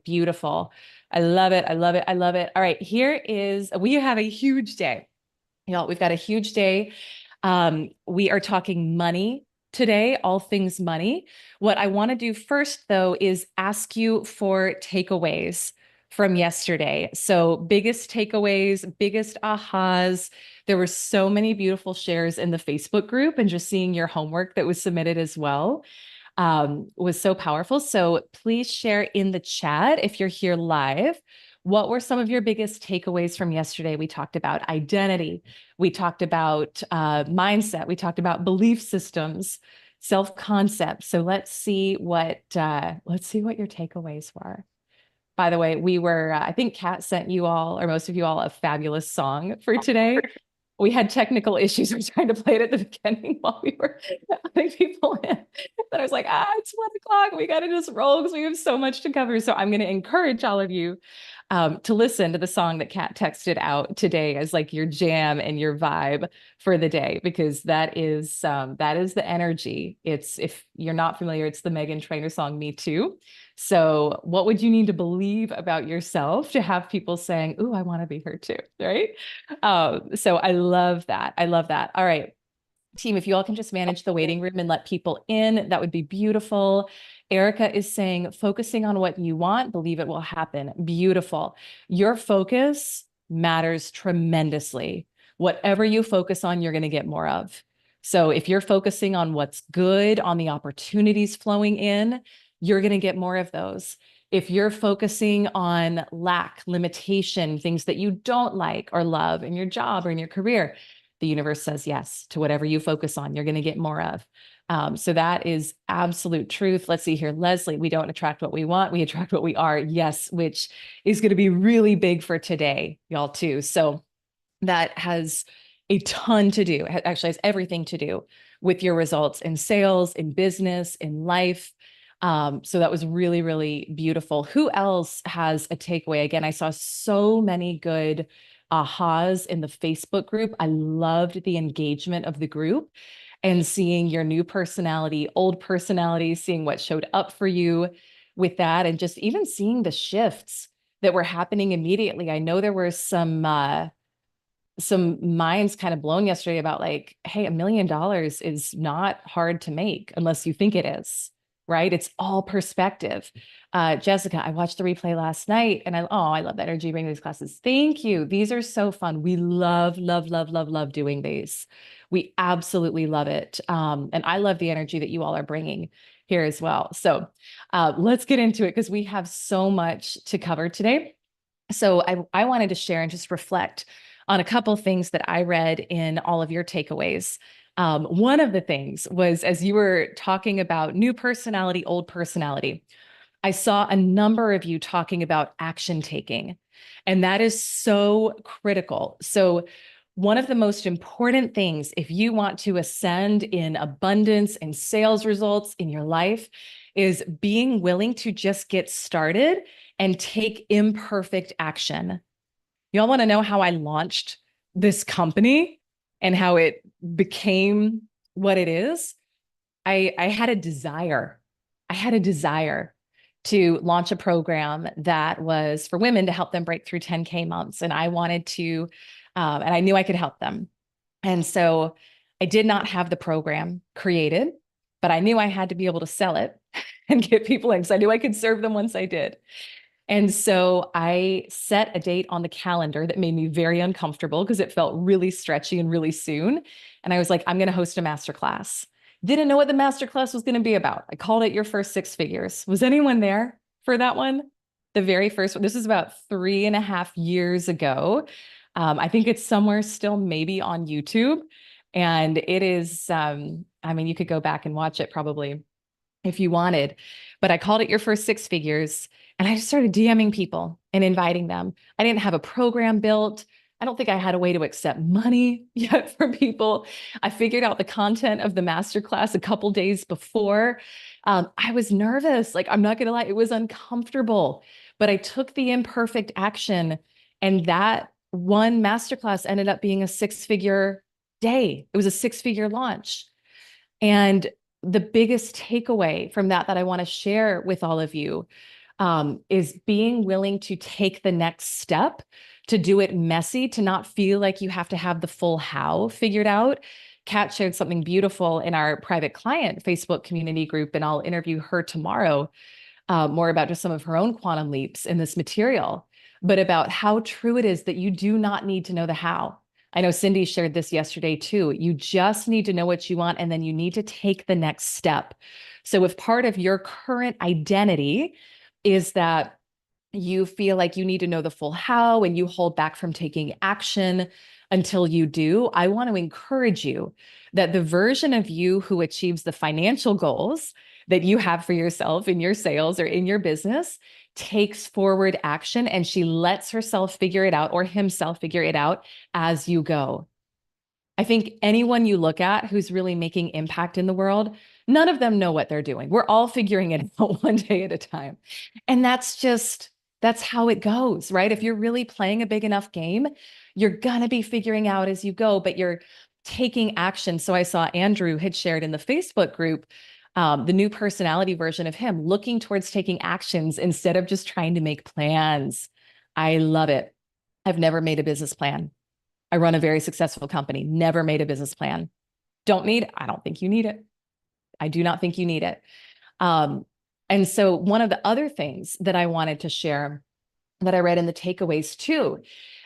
Beautiful. I love it. I love it. I love it. All right. We have a huge day. Y'all, we've got a huge day. We are talking money today, all things money. What I want to do first, though, is ask you for takeaways from yesterday. So, biggest takeaways, biggest ahas. There were so many beautiful shares in the Facebook group, and just seeing your homework that was submitted as well was so powerful. So, please share in the chat if you're here live. What were some of your biggest takeaways from yesterday? We talked about identity. We talked about mindset. We talked about belief systems, self-concept. So let's see what your takeaways were. By the way, I think Kat sent you all, or most of you all, a fabulous song for today. We had technical issues. We were trying to play it at the beginning while we were letting people in. But I was like, it's 1 o'clock. We got to just roll because we have so much to cover. So I'm going to encourage all of you to listen to the song that Kat texted out today as like your jam and your vibe for the day, because that is the energy. If you're not familiar, it's the Meghan Trainor song, Me Too. So what would you need to believe about yourself to have people saying, ooh, I want to be her too, right? So I love that. I love that. All right. Team, if you all can just manage the waiting room and let people in, that would be beautiful. Erica is saying, focusing on what you want, believe it will happen. Beautiful. Your focus matters tremendously. Whatever you focus on, you're going to get more of. So if you're focusing on what's good, on the opportunities flowing in, you're going to get more of those. If you're focusing on lack, limitation, things that you don't like or love in your job or in your career, the universe says yes to whatever you focus on, you're going to get more of. So that is absolute truth. Let's see here. Leslie, we don't attract what we want. We attract what we are. Yes, which is going to be really big for today, y'all, too. So that has a ton to do, actually has everything to do with your results in sales, in business, in life. So that was really, really beautiful. Who else has a takeaway? Again, I saw so many good ahas in the Facebook group. I loved the engagement of the group and seeing your new personality, old personality, seeing what showed up for you with that, and just even seeing the shifts that were happening immediately. I know there were some minds kind of blown yesterday about like, hey, $1 million is not hard to make unless you think it is, right? It's all perspective. Jessica, I watched the replay last night and I love the energy bringing these classes. Thank you. These are so fun. We love, love, love, love, love doing these. We absolutely love it. And I love the energy that you all are bringing here as well. So let's get into it because we have so much to cover today. So I wanted to share and just reflect on a couple things that I read in all of your takeaways. One of the things was, as you were talking about new personality, old personality, I saw a number of you talking about action taking, and that is so critical. So one of the most important things, if you want to ascend in abundance and sales results in your life, is being willing to just get started and take imperfect action. Y'all want to know how I launched this company and how it became what it is? I had a desire. I had a desire to launch a program that was for women to help them break through 10K months. And I wanted to, and I knew I could help them. And so I did not have the program created, but I knew I had to be able to sell it and get people in. So I knew I could serve them once I did. And so I set a date on the calendar that made me very uncomfortable because it felt really stretchy and really soon. And I was like, I'm going to host a masterclass. Didn't know what the masterclass was going to be about. I called it Your First Six Figures. Was anyone there for that one? The very first one. This is about 3.5 years ago. I think it's somewhere still maybe on YouTube. And it is, you could go back and watch it probably if you wanted, but I called it Your First Six Figures. And I just started DMing people and inviting them. I didn't have a program built. I don't think I had a way to accept money yet from people. I figured out the content of the masterclass a couple days before. I was nervous. Like, I'm not going to lie, it was uncomfortable, but I took the imperfect action. And that one masterclass ended up being a 6-figure day. It was a 6-figure launch. And the biggest takeaway from that I want to share with all of you is being willing to take the next step, to do it messy, to not feel like you have to have the full how figured out. Kat shared something beautiful in our private client Facebook community group, and I'll interview her tomorrow, more about just some of her own quantum leaps in this material, but about how true it is that you do not need to know the how. I know Cindy shared this yesterday too. You just need to know what you want, and then you need to take the next step. So if part of your current identity is that you feel like you need to know the full how and you hold back from taking action until you do, I want to encourage you that the version of you who achieves the financial goals that you have for yourself in your sales or in your business takes forward action, and she lets herself figure it out, or himself figure it out as you go. I think anyone you look at who's really making impact in the world, none of them know what they're doing. We're all figuring it out one day at a time. And that's how it goes, right? If you're really playing a big enough game, you're going to be figuring out as you go, but you're taking action. So I saw Andrew had shared in the Facebook group, the new personality version of him looking towards taking actions instead of just trying to make plans. I love it. I've never made a business plan. I run a very successful company, never made a business plan. Don't need it. I don't think you need it. I do not think you need it. And so one of the other things that I wanted to share that I read in the takeaways too,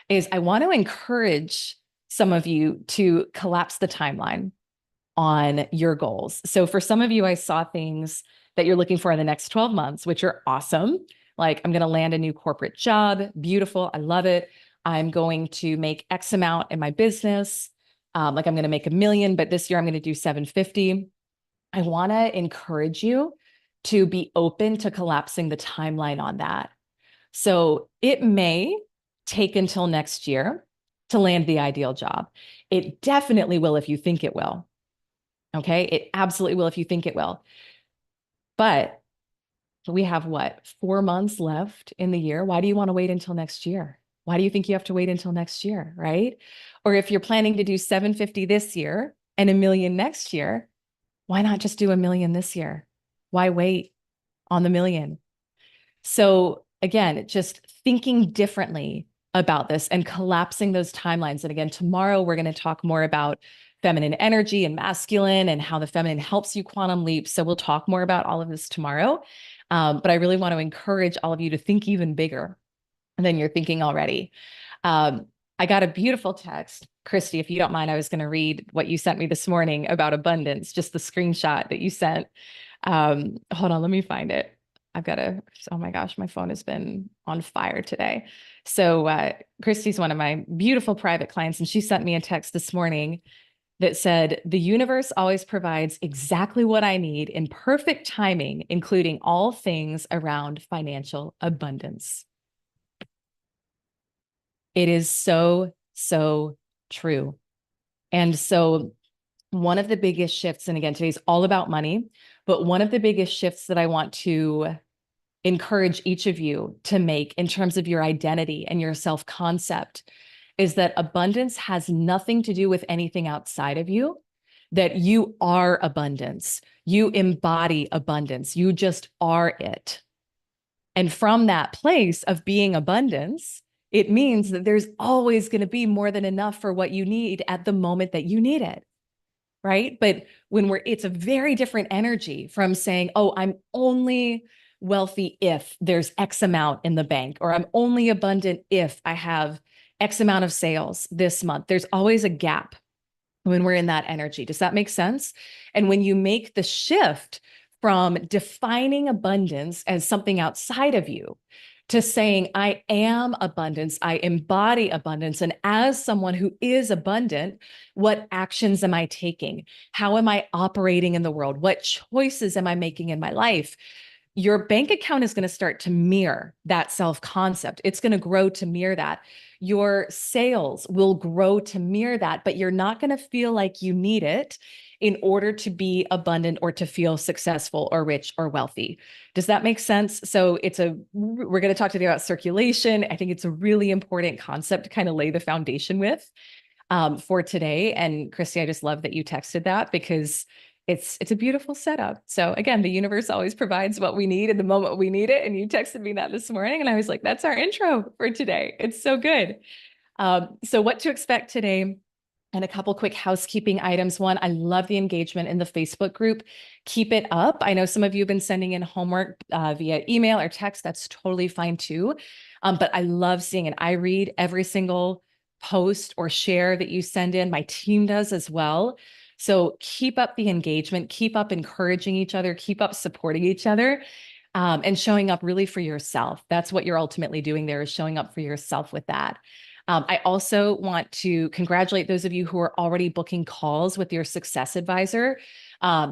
is I want to encourage some of you to collapse the timeline on your goals. So for some of you, I saw things that you're looking for in the next 12 months, which are awesome. Like, I'm going to land a new corporate job. Beautiful. I love it. I'm going to make X amount in my business. Like, I'm going to make $1 million, but this year I'm going to do 750. I want to encourage you to be open to collapsing the timeline on that. So it may take until next year to land the ideal job. It definitely will if you think it will. Okay. It absolutely will if you think it will. But we have what, 4 months left in the year? Why do you want to wait until next year? Why do you think you have to wait until next year? Right? Or if you're planning to do 750 this year and $1 million next year, why not just do $1 million this year? Why wait on the $1 million? So again, just thinking differently about this and collapsing those timelines. And again, tomorrow we're going to talk more about feminine energy and masculine and how the feminine helps you quantum leap. So we'll talk more about all of this tomorrow. But I really want to encourage all of you to think even bigger than you're thinking already. I got a beautiful text. Christy, if you don't mind, I was going to read what you sent me this morning about abundance, just the screenshot that you sent. Hold on, let me find it. Oh my gosh, my phone has been on fire today. So Christy's one of my beautiful private clients, and she sent me a text this morning that said, "The universe always provides exactly what I need in perfect timing, including all things around financial abundance." It is so, so true. And so one of the biggest shifts, and again, today's all about money, but one of the biggest shifts that I want to encourage each of you to make in terms of your identity and your self-concept is that abundance has nothing to do with anything outside of you, that you are abundance. You embody abundance. You just are it. And from that place of being abundance, it means that there's always going to be more than enough for what you need at the moment that you need it. Right? But it's a very different energy from saying, oh, I'm only wealthy if there's X amount in the bank, or I'm only abundant if I have X amount of sales this month. There's always a gap when we're in that energy. Does that make sense? And when you make the shift from defining abundance as something outside of you to saying, I am abundance, I embody abundance. And as someone who is abundant, what actions am I taking? How am I operating in the world? What choices am I making in my life? Your bank account is going to start to mirror that self-concept. It's going to grow to mirror that. Your sales will grow to mirror that, but you're not going to feel like you need it in order to be abundant or to feel successful or rich or wealthy. Does that make sense? So we're going to talk today about circulation. I think it's a really important concept to kind of lay the foundation with for today. And Christy, I just love that you texted that, because it's a beautiful setup. So again, the universe always provides what we need in the moment we need it. And you texted me that this morning, and I was like, that's our intro for today. It's so good. So what to expect today, and a couple quick housekeeping items. One, I love the engagement in the Facebook group. Keep it up. I know some of you have been sending in homework via email or text. That's totally fine too. But I love seeing it. I read every single post or share that you send in. My team does as well. So keep up the engagement, keep up encouraging each other, keep up supporting each other, and showing up really for yourself. That's what you're ultimately doing there, is showing up for yourself with that. I also want to congratulate those of you who are already booking calls with your success advisor.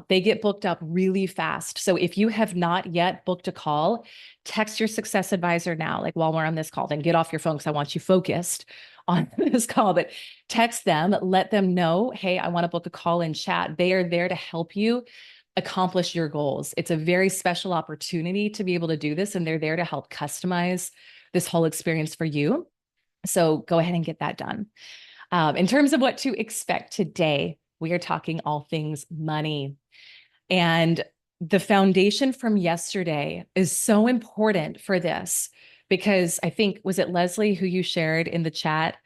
They get booked up really fast. So if you have not yet booked a call, text your success advisor now, like while we're on this call. Then get off your phone because I want you focused on this call, but text them, let them know, hey, I want to book a call and chat. They are there to help you accomplish your goals. It's a very special opportunity to be able to do this, and they're there to help customize this whole experience for you. So go ahead and get that done. In terms of what to expect today, we are talking all things money. And the foundation from yesterday is so important for this, because I think, was it Leslie who you shared in the chat?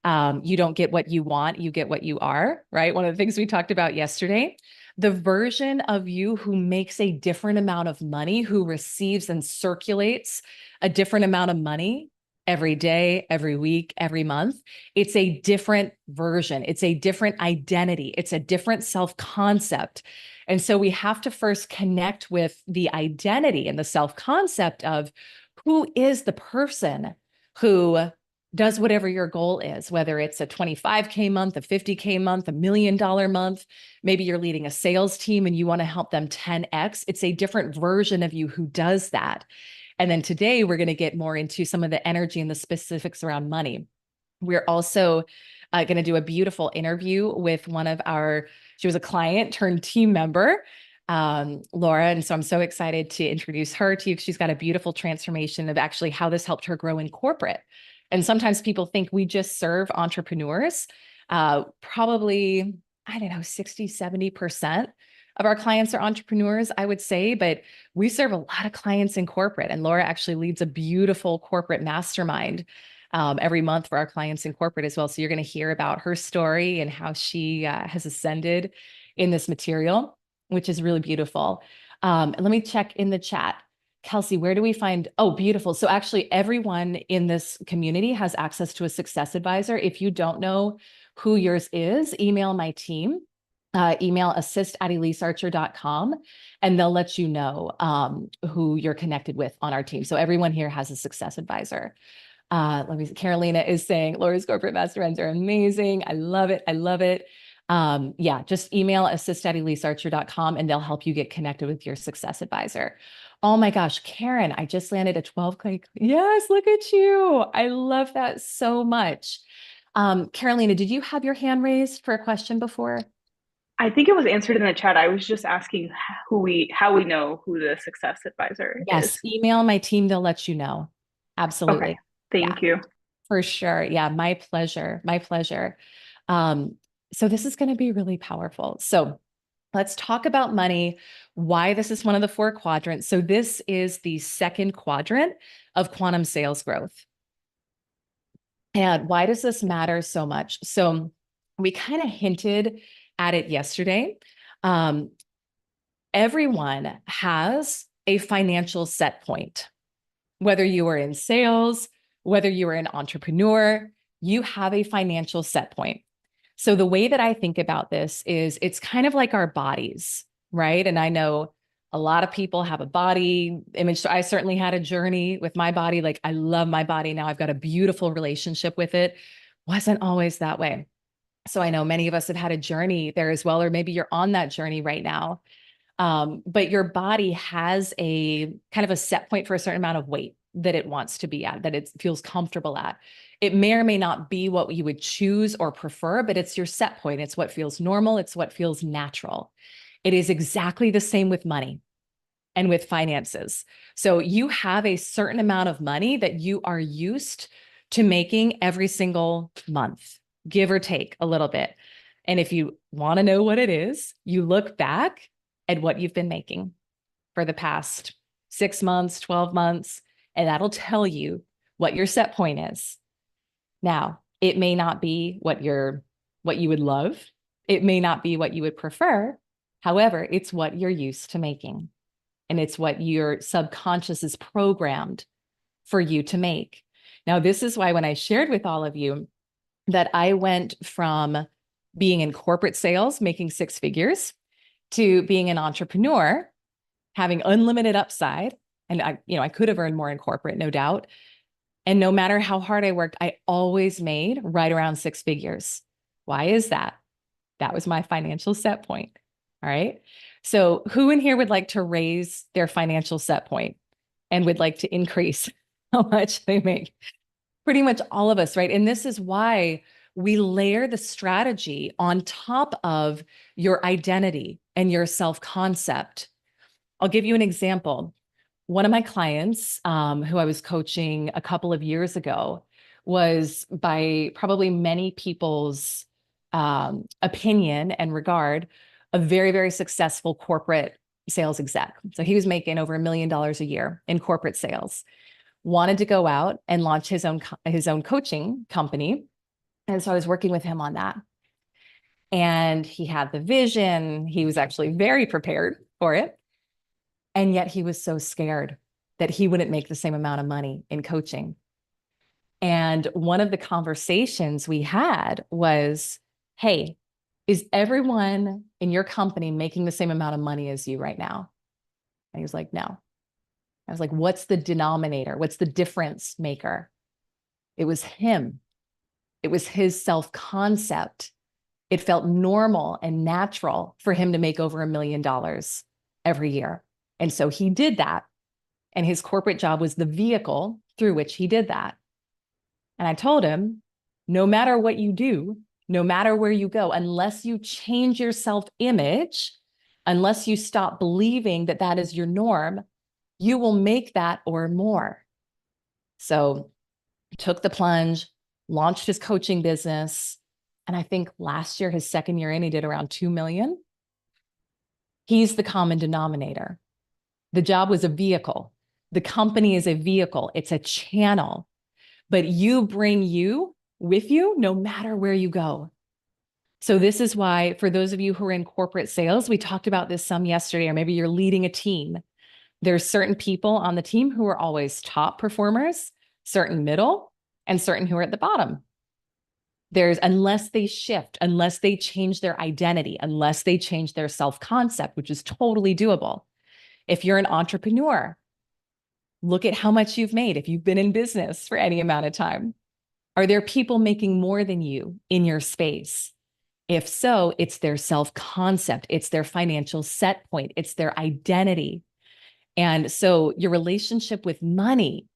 You don't get what you want, you get what you are, right? One of the things we talked about yesterday, the version of you who makes a different amount of money, who receives and circulates a different amount of money every day, every week, every month. It's a different version. It's a different identity. It's a different self-concept. And so we have to first connect with the identity and the self-concept of who is the person who does whatever your goal is, whether it's a 25K month, a 50K month, $1 million month. Maybe you're leading a sales team and you want to help them 10X. It's a different version of you who does that. And then today we're going to get more into some of the energy and the specifics around money. We're also going to do a beautiful interview with she was a client turned team member, Laura. And so I'm so excited to introduce her to you. She's got a beautiful transformation of actually how this helped her grow in corporate. And sometimes people think we just serve entrepreneurs. Probably, I don't know, 60, 70% of our clients are entrepreneurs, I would say, but we serve a lot of clients in corporate. And Laura actually leads a beautiful corporate mastermind every month for our clients in corporate as well. So you're going to hear about her story and how she has ascended in this material, which is really beautiful. And let me check in the chat. Kelsey, where do we find? Oh, beautiful. So actually everyone in this community has access to a success advisor. If you don't know who yours is, email my team. Email assist@elisearcher.com, and they'll let you know who you're connected with on our team. So everyone here has a success advisor. Carolina is saying Laura's corporate masterminds are amazing. I love it. I love it. Yeah, just email assist@elisearcher.com and they'll help you get connected with your success advisor. Oh my gosh, Karen, I just landed a 12K. Yes, look at you. I love that so much. Carolina, did you have your hand raised for a question before? I think it was answered in the chat. I was just asking how we know who the success advisor is. Yes, email my team, they'll let you know. Okay, Absolutely. Yeah, thank you. for sure. Yeah, my pleasure. My pleasure. So this is going to be really powerful. So let's talk about money, why this is one of the 4 quadrants. So this is the second quadrant of quantum sales growth. And why does this matter so much? So we kind of hinted at it yesterday. Everyone has a financial set point. Whether you are in sales, whether you are an entrepreneur, you have a financial set point. So the way that I think about this is it's kind of like our bodies, right? And I know a lot of people have a body image. So I certainly had a journey with my body. Like, I love my body now. I've got a beautiful relationship with it. Wasn't always that way. So I know many of us have had a journey there as well, or maybe you're on that journey right now. But your body has a kind of a set point for a certain amount of weight that it wants to be at, that it feels comfortable at. It may or may not be what you would choose or prefer, but it's your set point. It's what feels normal. It's what feels natural. It is exactly the same with money and with finances. So you have a certain amount of money that you are used to making every single month, give or take a little bit. And if you want to know what it is, you look back at what you've been making for the past 6 months, 12 months, and that'll tell you what your set point is. Now, it may not be what you would love. It may not be what you would prefer. However, it's what you're used to making. And it's what your subconscious is programmed for you to make. Now, this is why when I shared with all of you that I went from being in corporate sales, making 6 figures, to being an entrepreneur, having unlimited upside. And I could have earned more in corporate, no doubt. And no matter how hard I worked, I always made right around 6 figures. Why is that? That was my financial set point. All right. So who in here would like to raise their financial set point and would like to increase how much they make? Pretty much all of us, right? And this is why we layer the strategy on top of your identity and your self-concept. I'll give you an example. One of my clients, who I was coaching a couple of years ago, was by probably many people's opinion and regard, a very, very successful corporate sales exec. So he was making over $1 million a year in corporate sales, wanted to go out and launch his own coaching company. And so I was working with him on that. And he had the vision. He was actually very prepared for it. And yet he was so scared that he wouldn't make the same amount of money in coaching. And one of the conversations we had was, hey, is everyone in your company making the same amount of money as you right now? And he was like, no. I was like, what's the denominator? What's the difference maker? It was him. It was his self-concept. It felt normal and natural for him to make over $1 million every year. And so he did that. And his corporate job was the vehicle through which he did that. And I told him, no matter what you do, no matter where you go, unless you change your self-image, unless you stop believing that that is your norm, you will make that or more. So took the plunge, launched his coaching business. And I think last year, his second year in, he did around 2 million. He's the common denominator. The job was a vehicle. The company is a vehicle. It's a channel, but you bring you with you no matter where you go. So this is why, for those of you who are in corporate sales, we talked about this some yesterday, or maybe you're leading a team. There's certain people on the team who are always top performers, certain middle, and certain who are at the bottom. Unless they shift, unless they change their identity, unless they change their self-concept, which is totally doable. If you're an entrepreneur, look at how much you've made if you've been in business for any amount of time. Are there people making more than you in your space? If so, it's their self-concept, it's their financial set point, it's their identity. And so your relationship with money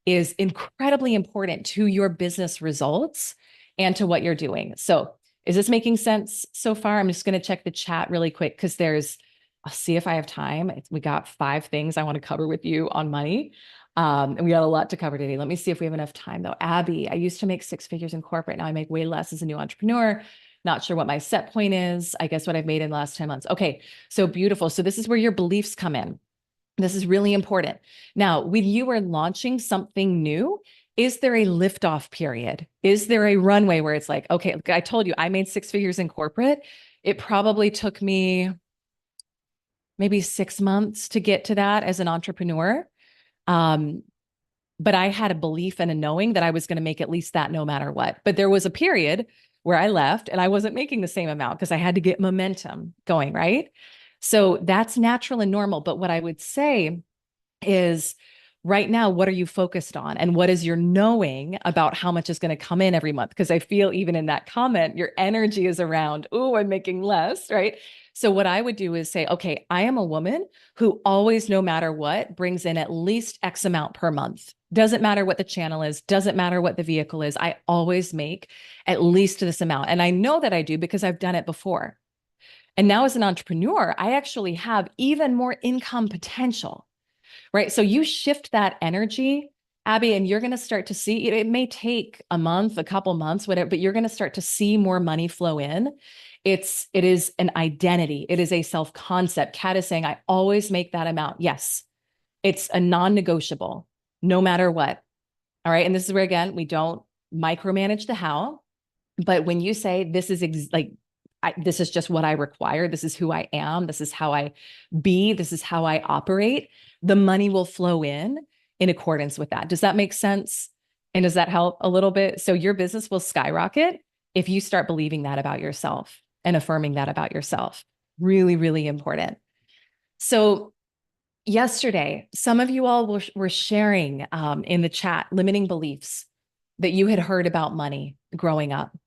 is incredibly important to your business results and to what you're doing. So is this making sense so far? I'm just going to check the chat really quick because I'll see if I have time. We got 5 things I want to cover with you on money. And we got a lot to cover today. Let me see if we have enough time though. Abby, I used to make 6 figures in corporate. Now I make way less as a new entrepreneur. Not sure what my set point is. I guess what I've made in the last 10 months. Okay, so beautiful. So this is where your beliefs come in. This is really important. Now, when you are launching something new, is there a liftoff period? Is there a runway where it's like, okay, I told you I made 6 figures in corporate. It probably took me maybe 6 months to get to that as an entrepreneur. But I had a belief and a knowing that I was going to make at least that no matter what. But there was a period where I left and I wasn't making the same amount because I had to get momentum going, right? So that's natural and normal. But what I would say is right now, what are you focused on? And what is your knowing about how much is going to come in every month? Because I feel even in that comment, your energy is around, oh, I'm making less, right? So what I would do is say, okay, I am a woman who always, no matter what, brings in at least X amount per month. Doesn't matter what the channel is, doesn't matter what the vehicle is. I always make at least this amount. And I know that I do because I've done it before. And now as an entrepreneur, I actually have even more income potential, right? So you shift that energy, Abby, and you're going to start to see, it may take a month, a couple months, whatever, but you're going to start to see more money flow in. it is an identity. It is a self-concept. Kat is saying, I always make that amount. Yes, it's a non-negotiable, no matter what. All right. And this is where, again, we don't micromanage the how. But when you say this is this is just what I require, this is who I am, this is how I be, this is how I operate, the money will flow in accordance with that. Does that make sense? And does that help a little bit? So your business will skyrocket if you start believing that about yourself and affirming that about yourself. Really, really important. So yesterday, some of you all were sharing in the chat limiting beliefs that you had heard about money growing up.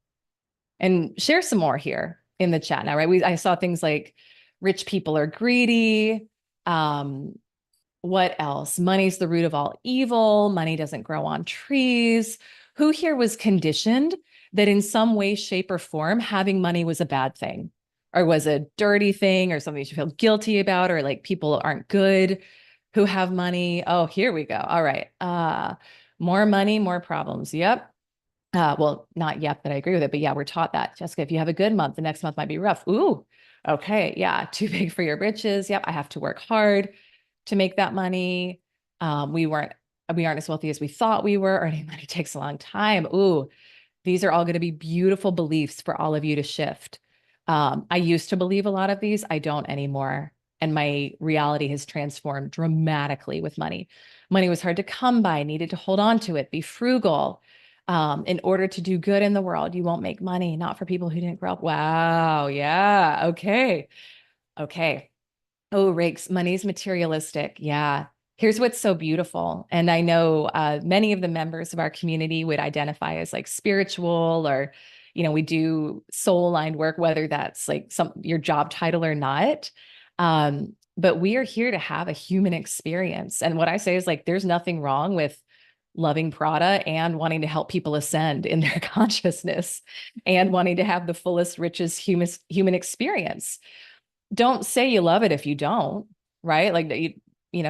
And share some more here in the chat now, right? I saw things like rich people are greedy. What else? Money's the root of all evil. Money doesn't grow on trees. Who here was conditioned that in some way, shape, or form, having money was a bad thing, or was a dirty thing, or something you should feel guilty about, or like people aren't good who have money? Oh, here we go. All right. More money, more problems. Yep. Well, not yet that I agree with it, but yeah, we're taught that. Jessica, if you have a good month, the next month might be rough. Ooh, okay. Yeah. Too big for your britches. Yep. I have to work hard to make that money. We aren't as wealthy as we thought we were. Earning money takes a long time. Ooh, these are all going to be beautiful beliefs for all of you to shift. I used to believe a lot of these. I don't anymore. And my reality has transformed dramatically with money. Money was hard to come by, needed to hold on to it, be frugal. In order to do good in the world, you won't make money, not for people who didn't grow up. Wow. Yeah. Okay. Okay. Oh, Rakes, money's materialistic. Yeah. Here's what's so beautiful. And I know many of the members of our community would identify as like spiritual, or, we do soul aligned work, whether that's like your job title or not. But we are here to have a human experience. And what I say is like, there's nothing wrong with loving Prada and wanting to help people ascend in their consciousness and wanting to have the fullest, richest human experience. Don't say you love it if you don't, right? Like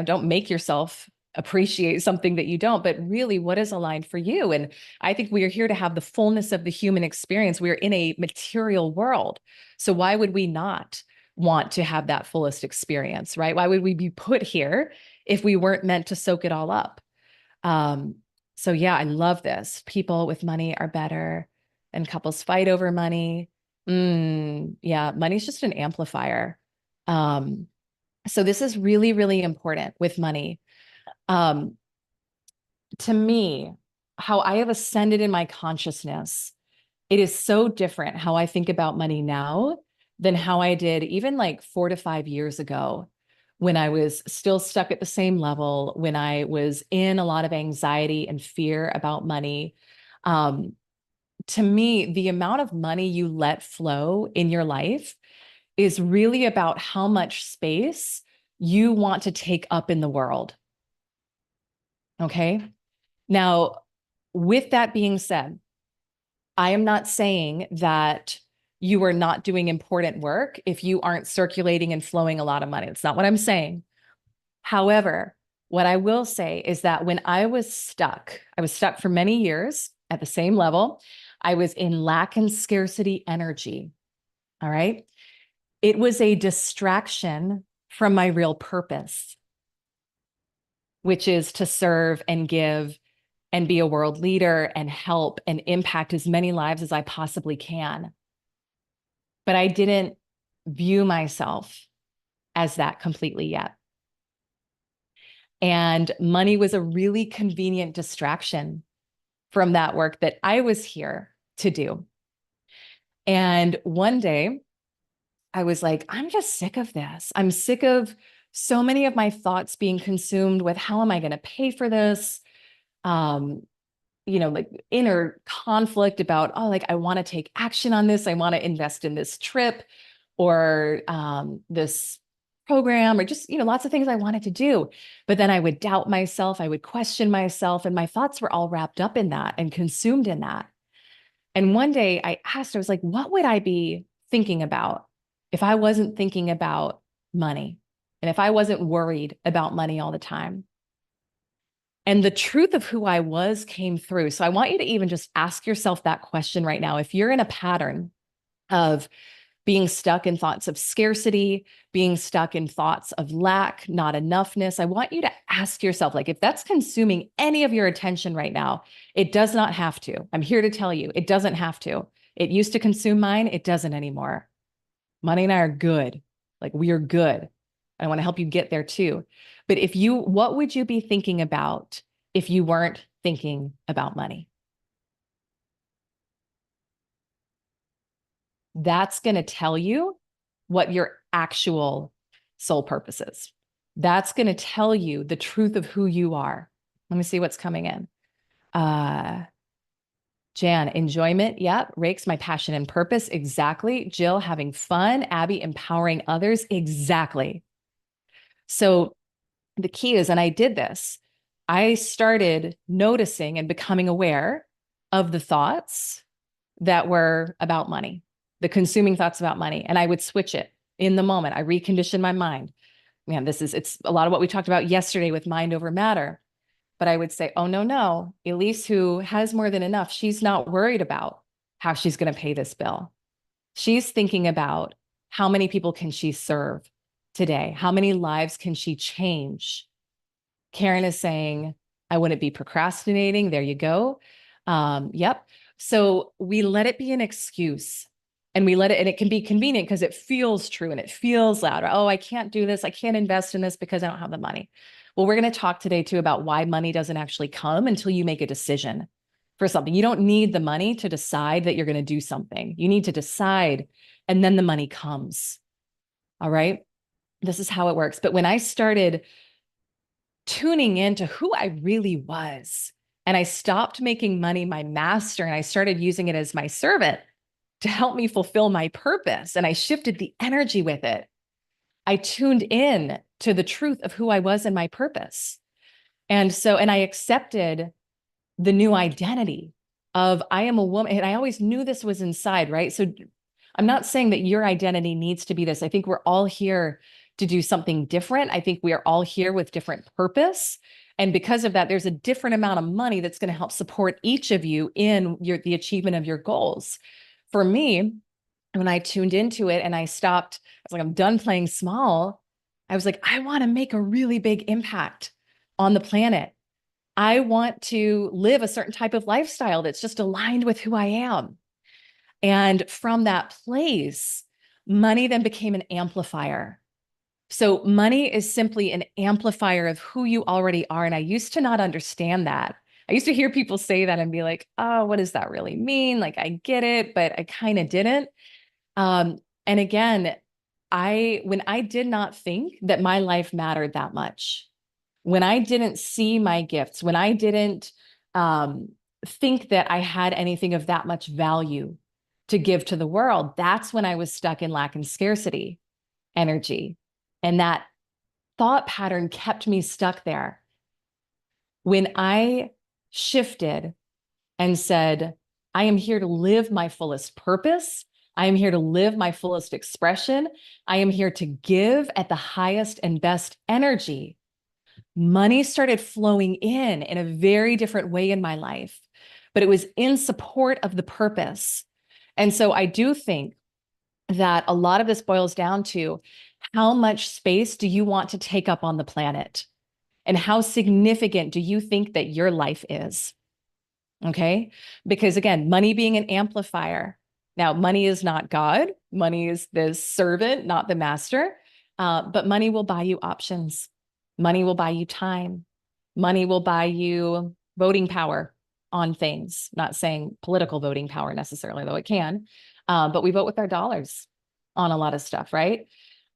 don't make yourself appreciate something that you don't, but really what is aligned for you. And I think we are here to have the fullness of the human experience. We're in a material world. So why would we not want to have that fullest experience, right? Why would we be put here if we weren't meant to soak it all up? So yeah, I love this. People with money are better and couples fight over money. Yeah, money's just an amplifier. So this is really, really important with money. To me, how I have ascended in my consciousness, it is so different how I think about money now than how I did even like 4 to 5 years ago, when I was still stuck at the same level, when I was in a lot of anxiety and fear about money. To me, the amount of money you let flow in your life is really about how much space you want to take up in the world. Okay. Now, with that being said, I am not saying that you are not doing important work if you aren't circulating and flowing a lot of money. That's not what I'm saying. However, what I will say is that when I was stuck for many years at the same level. I was in lack and scarcity energy. All right. It was a distraction from my real purpose, which is to serve and give and be a world leader and help and impact as many lives as I possibly can. But I didn't view myself as that completely yet. And money was a really convenient distraction from that work that I was here to do. And one day I was like, I'm just sick of this. I'm sick of so many of my thoughts being consumed with how am I going to pay for this? Like inner conflict about, oh, like I want to take action on this. I want to invest in this trip or this program or just, lots of things I wanted to do. But then I would doubt myself. I would question myself. And my thoughts were all wrapped up in that and consumed in that. And one day I asked, I was like, what would I be thinking about if I wasn't thinking about money and if I wasn't worried about money all the time? And the truth of who I was came through. So I want you to even just ask yourself that question right now. If you're in a pattern of being stuck in thoughts of scarcity, being stuck in thoughts of lack, not enoughness. I want you to ask yourself, like, if that's consuming any of your attention right now, it does not have to. I'm here to tell you, it doesn't have to. It used to consume mine. It doesn't anymore. Money and I are good. Like, we are good. I want to help you get there too. But what would you be thinking about if you weren't thinking about money? That's going to tell you what your actual soul purpose is. That's going to tell you the truth of who you are. Let me see what's coming in. Jan, enjoyment. Yep. Rakes, my passion and purpose. Exactly. Jill, having fun. Abby, empowering others. Exactly. So the key is, and I did this, I started noticing and becoming aware of the thoughts that were about money, the consuming thoughts about money. And I would switch it in the moment. I reconditioned my mind. Man, it's a lot of what we talked about yesterday with mind over matter. But I would say, oh, no, Elise, who has more than enough, she's not worried about how she's going to pay this bill. She's thinking about how many people can she serve today? How many lives can she change? Karen is saying, I wouldn't be procrastinating. There you go. Yep. So we let it be an excuse, and we let it, and it can be convenient because it feels true and it feels loud. Oh, I can't do this. I can't invest in this because I don't have the money. Well, we're going to talk today too about why money doesn't actually come until you make a decision for something. You don't need the money to decide that you're going to do something. You need to decide, and then the money comes. All right. This is how it works. But when I started tuning into who I really was, and I stopped making money my master, and I started using it as my servant to help me fulfill my purpose, and I shifted the energy with it, I tuned in to the truth of who I was and my purpose. And I accepted the new identity of I am a woman. And I always knew this was inside, right? So I'm not saying that your identity needs to be this. I think we're all here to do something different. I think we are all here with different purpose. And because of that, there's a different amount of money that's going to help support each of you in the achievement of your goals. For me, when I tuned into it and I stopped, I was like, I'm done playing small. I was like, I want to make a really big impact on the planet. I want to live a certain type of lifestyle that's just aligned with who I am. And from that place, money then became an amplifier. So money is simply an amplifier of who you already are. And I used to not understand that. I used to hear people say that and be like, oh, what does that really mean? Like, I get it, but I kind of didn't. And again, when I did not think that my life mattered that much, when I didn't see my gifts, when I didn't think that I had anything of that much value to give to the world, that's when I was stuck in lack and scarcity energy. And that thought pattern kept me stuck there. When I shifted and said, I am here to live my fullest purpose, I am here to live my fullest expression, I am here to give at the highest and best energy, money started flowing in a very different way in my life, but it was in support of the purpose. And so I do think that a lot of this boils down to how much space do you want to take up on the planet? And how significant do you think that your life is? Okay. Because again, money being an amplifier. Now, money is not God. Money is the servant, not the master. But money will buy you options. Money will buy you time. Money will buy you voting power on things. Not saying political voting power necessarily, though it can. But we vote with our dollars on a lot of stuff, right?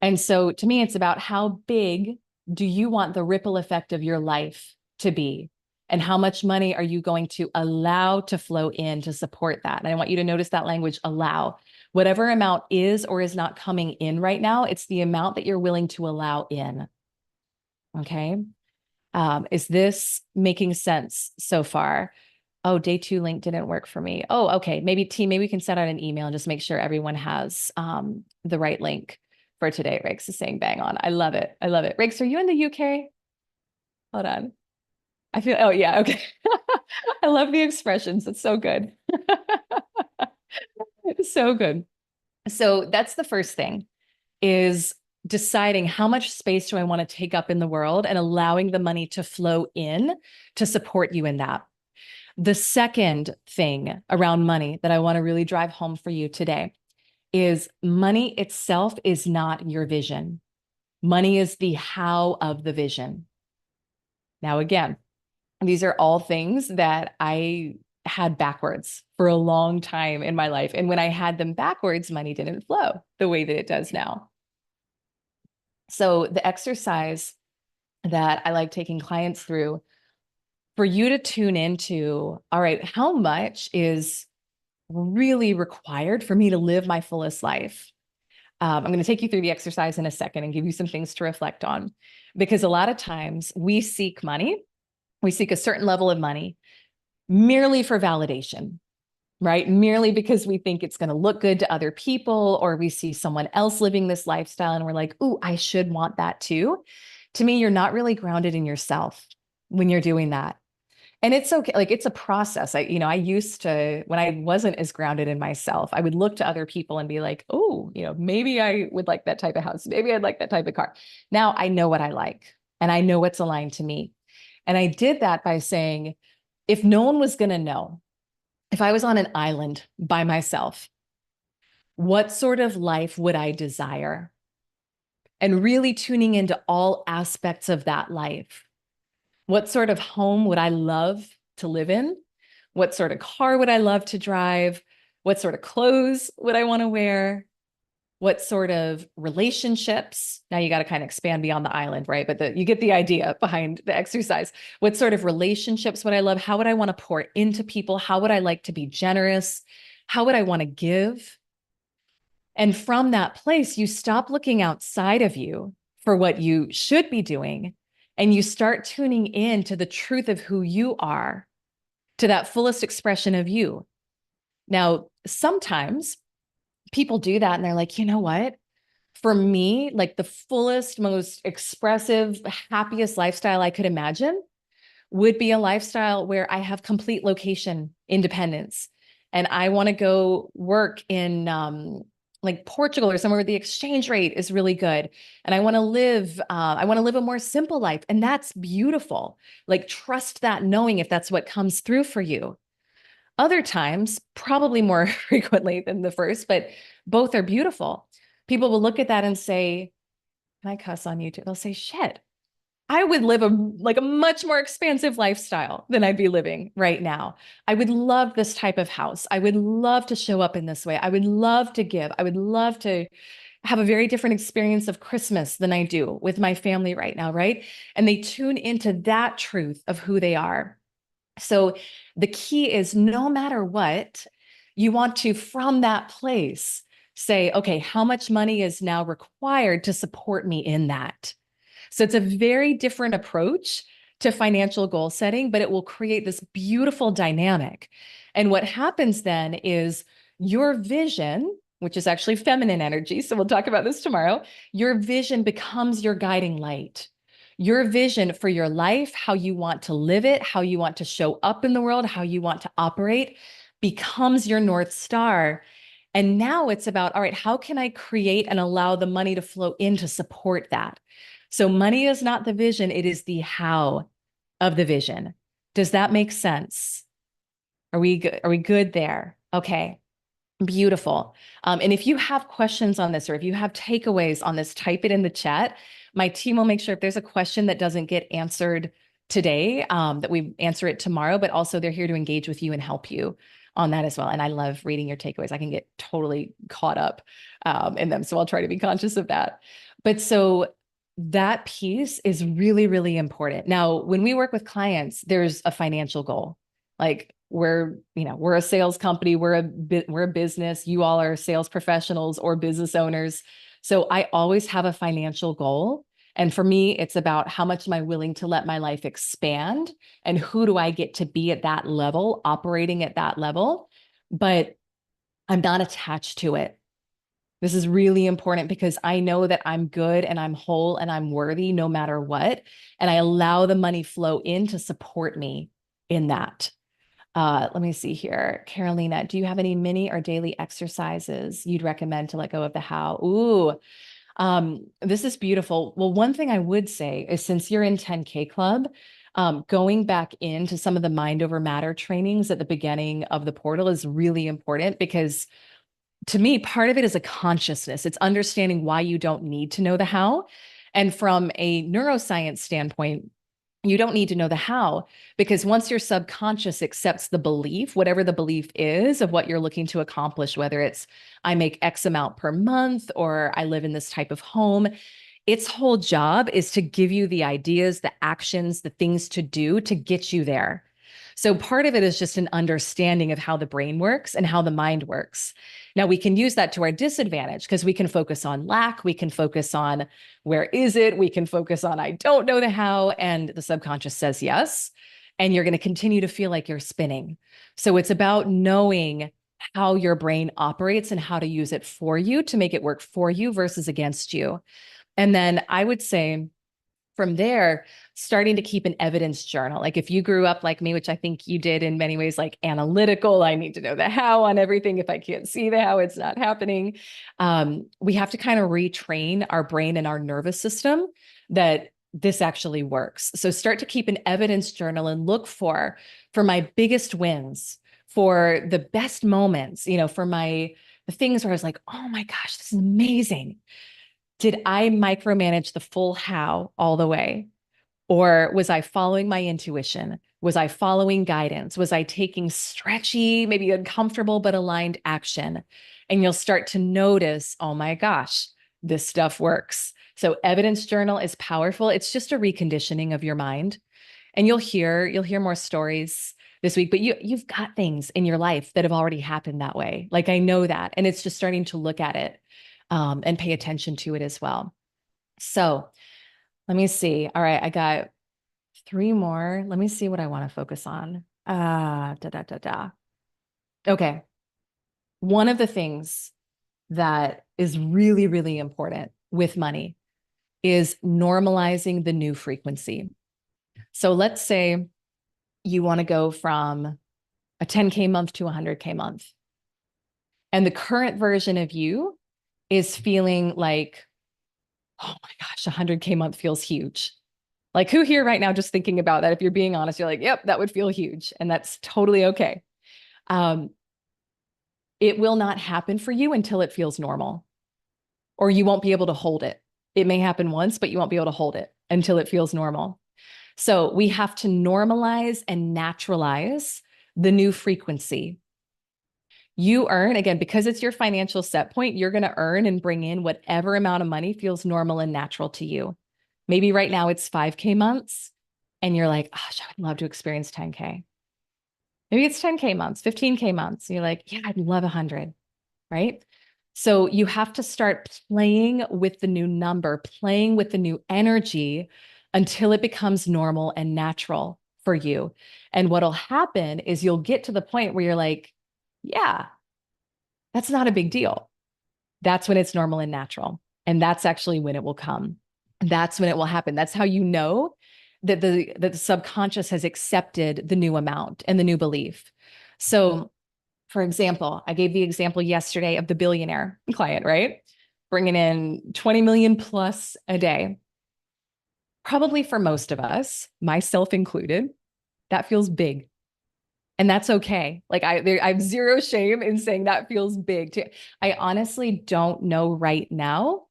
And so to me, it's about how big do you want the ripple effect of your life to be? And how much money are you going to allow to flow in to support that? And I want you to notice that language, allow. Whatever amount is or is not coming in right now, it's the amount that you're willing to allow in. Okay. Is this making sense so far? Oh, day 2 link didn't work for me. Oh, okay. Maybe we can send out an email and just make sure everyone has the right link for today. Riggs is saying bang on. I love it. I love it. Riggs, are you in the UK? Hold on. Oh yeah, okay. I love the expressions. It's so good. It's so good. So that's the first thing, is deciding how much space do I want to take up in the world and allowing the money to flow in to support you in that. The second thing around money that I want to really drive home for you today is money itself is not your vision. Money is the how of the vision. Now, again, these are all things that I had backwards for a long time in my life. And when I had them backwards, money didn't flow the way that it does now. So the exercise that I like taking clients through, for you to tune into, all right, how much is really required for me to live my fullest life? I'm going to take you through the exercise in a second and give you some things to reflect on, because a lot of times we seek money, we seek a certain level of money merely for validation, right? Merely because we think it's going to look good to other people, or we see someone else living this lifestyle and we're like, ooh, I should want that too. To me, you're not really grounded in yourself when you're doing that. And it's okay. Like, it's a process. I used to, when I wasn't as grounded in myself, I would look to other people and be like, oh, maybe I would like that type of house. Maybe I'd like that type of car. Now I know what I like and I know what's aligned to me. And I did that by saying, if no one was going to know, if I was on an island by myself, what sort of life would I desire? And really tuning into all aspects of that life. What sort of home would I love to live in? What sort of car would I love to drive? What sort of clothes would I want to wear? What sort of relationships? Now you got to kind of expand beyond the island, right? But you get the idea behind the exercise. What sort of relationships would I love? How would I want to pour into people? How would I like to be generous? How would I want to give? And from that place, you stop looking outside of you for what you should be doing, and you start tuning in to the truth of who you are, to that fullest expression of you. Now, sometimes people do that and they're like, you know what? For me, like the fullest, most expressive, happiest lifestyle I could imagine would be a lifestyle where I have complete location independence. And I want to go work in like Portugal or somewhere where the exchange rate is really good. And I want to live a more simple life. And that's beautiful. Like, trust that, knowing if that's what comes through for you. Other times, probably more frequently than the first, but both are beautiful. People will look at that and say, can I cuss on YouTube? They'll say, shit, I would live a much more expansive lifestyle than I'd be living right now. I would love this type of house. I would love to show up in this way. I would love to give. I would love to have a very different experience of Christmas than I do with my family right now, right? And they tune into that truth of who they are. So the key is, no matter what, you want to, from that place, say, okay, how much money is now required to support me in that? So it's a very different approach to financial goal setting, but it will create this beautiful dynamic. And what happens then is your vision, which is actually feminine energy, so we'll talk about this tomorrow, your vision becomes your guiding light. Your vision for your life, how you want to live it, how you want to show up in the world, how you want to operate, becomes your North Star. And now it's about, all right, how can I create and allow the money to flow in to support that? So money is not the vision, it is the how of the vision. Does that make sense? Are we good? Are we good there? Okay. Beautiful. And if you have questions on this, or if you have takeaways on this, type it in the chat. My team will make sure if there's a question that doesn't get answered today, that we answer it tomorrow, but also they're here to engage with you and help you on that as well. And I love reading your takeaways. I can get totally caught up in them. So I'll try to be conscious of that. But so that piece is really, really important. Now, when we work with clients, there's a financial goal. Like, we're a sales company, we're a business. You all are sales professionals or business owners. So I always have a financial goal. And for me, it's about how much am I willing to let my life expand, and who do I get to be at that level, operating at that level. But I'm not attached to it. This is really important because I know that I'm good and I'm whole and I'm worthy no matter what. And I allow the money flow in to support me in that. Let me see here. Carolina, do you have any mini or daily exercises you'd recommend to let go of the how? Ooh, this is beautiful. Well, one thing I would say is since you're in 10K Club, going back into some of the mind over matter trainings at the beginning of the portal is really important because to me, part of it is a consciousness. It's understanding why you don't need to know the how. And from a neuroscience standpoint, you don't need to know the how because once your subconscious accepts the belief, whatever the belief is of what you're looking to accomplish, whether it's I make X amount per month or I live in this type of home, its whole job is to give you the ideas, the actions, the things to do to get you there. So part of it is just an understanding of how the brain works and how the mind works. Now we can use that to our disadvantage because we can focus on lack, we can focus on where is it, we can focus on I don't know the how, and the subconscious says yes. And you're going to continue to feel like you're spinning. So it's about knowing how your brain operates and how to use it for you to make it work for you versus against you. And then I would say from there, starting to keep an evidence journal. Like if you grew up like me, which I think you did in many ways, like analytical, I need to know the how on everything. If I can't see the how, it's not happening. We have to kind of retrain our brain and our nervous system that this actually works. So start to keep an evidence journal and look for my biggest wins, for the best moments, for the things where I was like, oh my gosh, this is amazing. Did I micromanage the full how all the way? Or was I following my intuition? Was I following guidance? Was I taking stretchy, maybe uncomfortable, but aligned action? And you'll start to notice, oh my gosh, this stuff works. So evidence journal is powerful. It's just a reconditioning of your mind. And you'll hear more stories this week, but you've got things in your life that have already happened that way. Like I know that. And it's just starting to look at it and pay attention to it as well. So let me see. All right, I got three more. Let me see what I want to focus on. Da, da, da, da. Okay. One of the things that is really, really important with money is normalizing the new frequency. So let's say you want to go from a 10K month to a 100K month. And the current version of you is feeling like, oh my gosh, 100K month feels huge. Like who here right now, just thinking about that, if you're being honest, you're like, yep, that would feel huge. And that's totally okay. It will not happen for you until it feels normal, or you won't be able to hold it. It may happen once, but you won't be able to hold it until it feels normal. So we have to normalize and naturalize the new frequency. You earn, again, because it's your financial set point, you're going to earn and bring in whatever amount of money feels normal and natural to you. Maybe right now it's 5K months and you're like, gosh, I would love to experience 10K. Maybe it's 10K months, 15K months. And you're like, yeah, I'd love 100, right? So you have to start playing with the new number, playing with the new energy until it becomes normal and natural for you. And what'll happen is you'll get to the point where you're like, yeah, that's not a big deal. That's when it's normal and natural. And that's actually when it will come. That's when it will happen. That's how you know that the subconscious has accepted the new amount and the new belief. So, for example, I gave the example yesterday of the billionaire client, right? Bringing in 20 million plus a day. Probably for most of us, myself included, that feels big. And that's okay. Like I have zero shame in saying that feels big too. I honestly don't know right now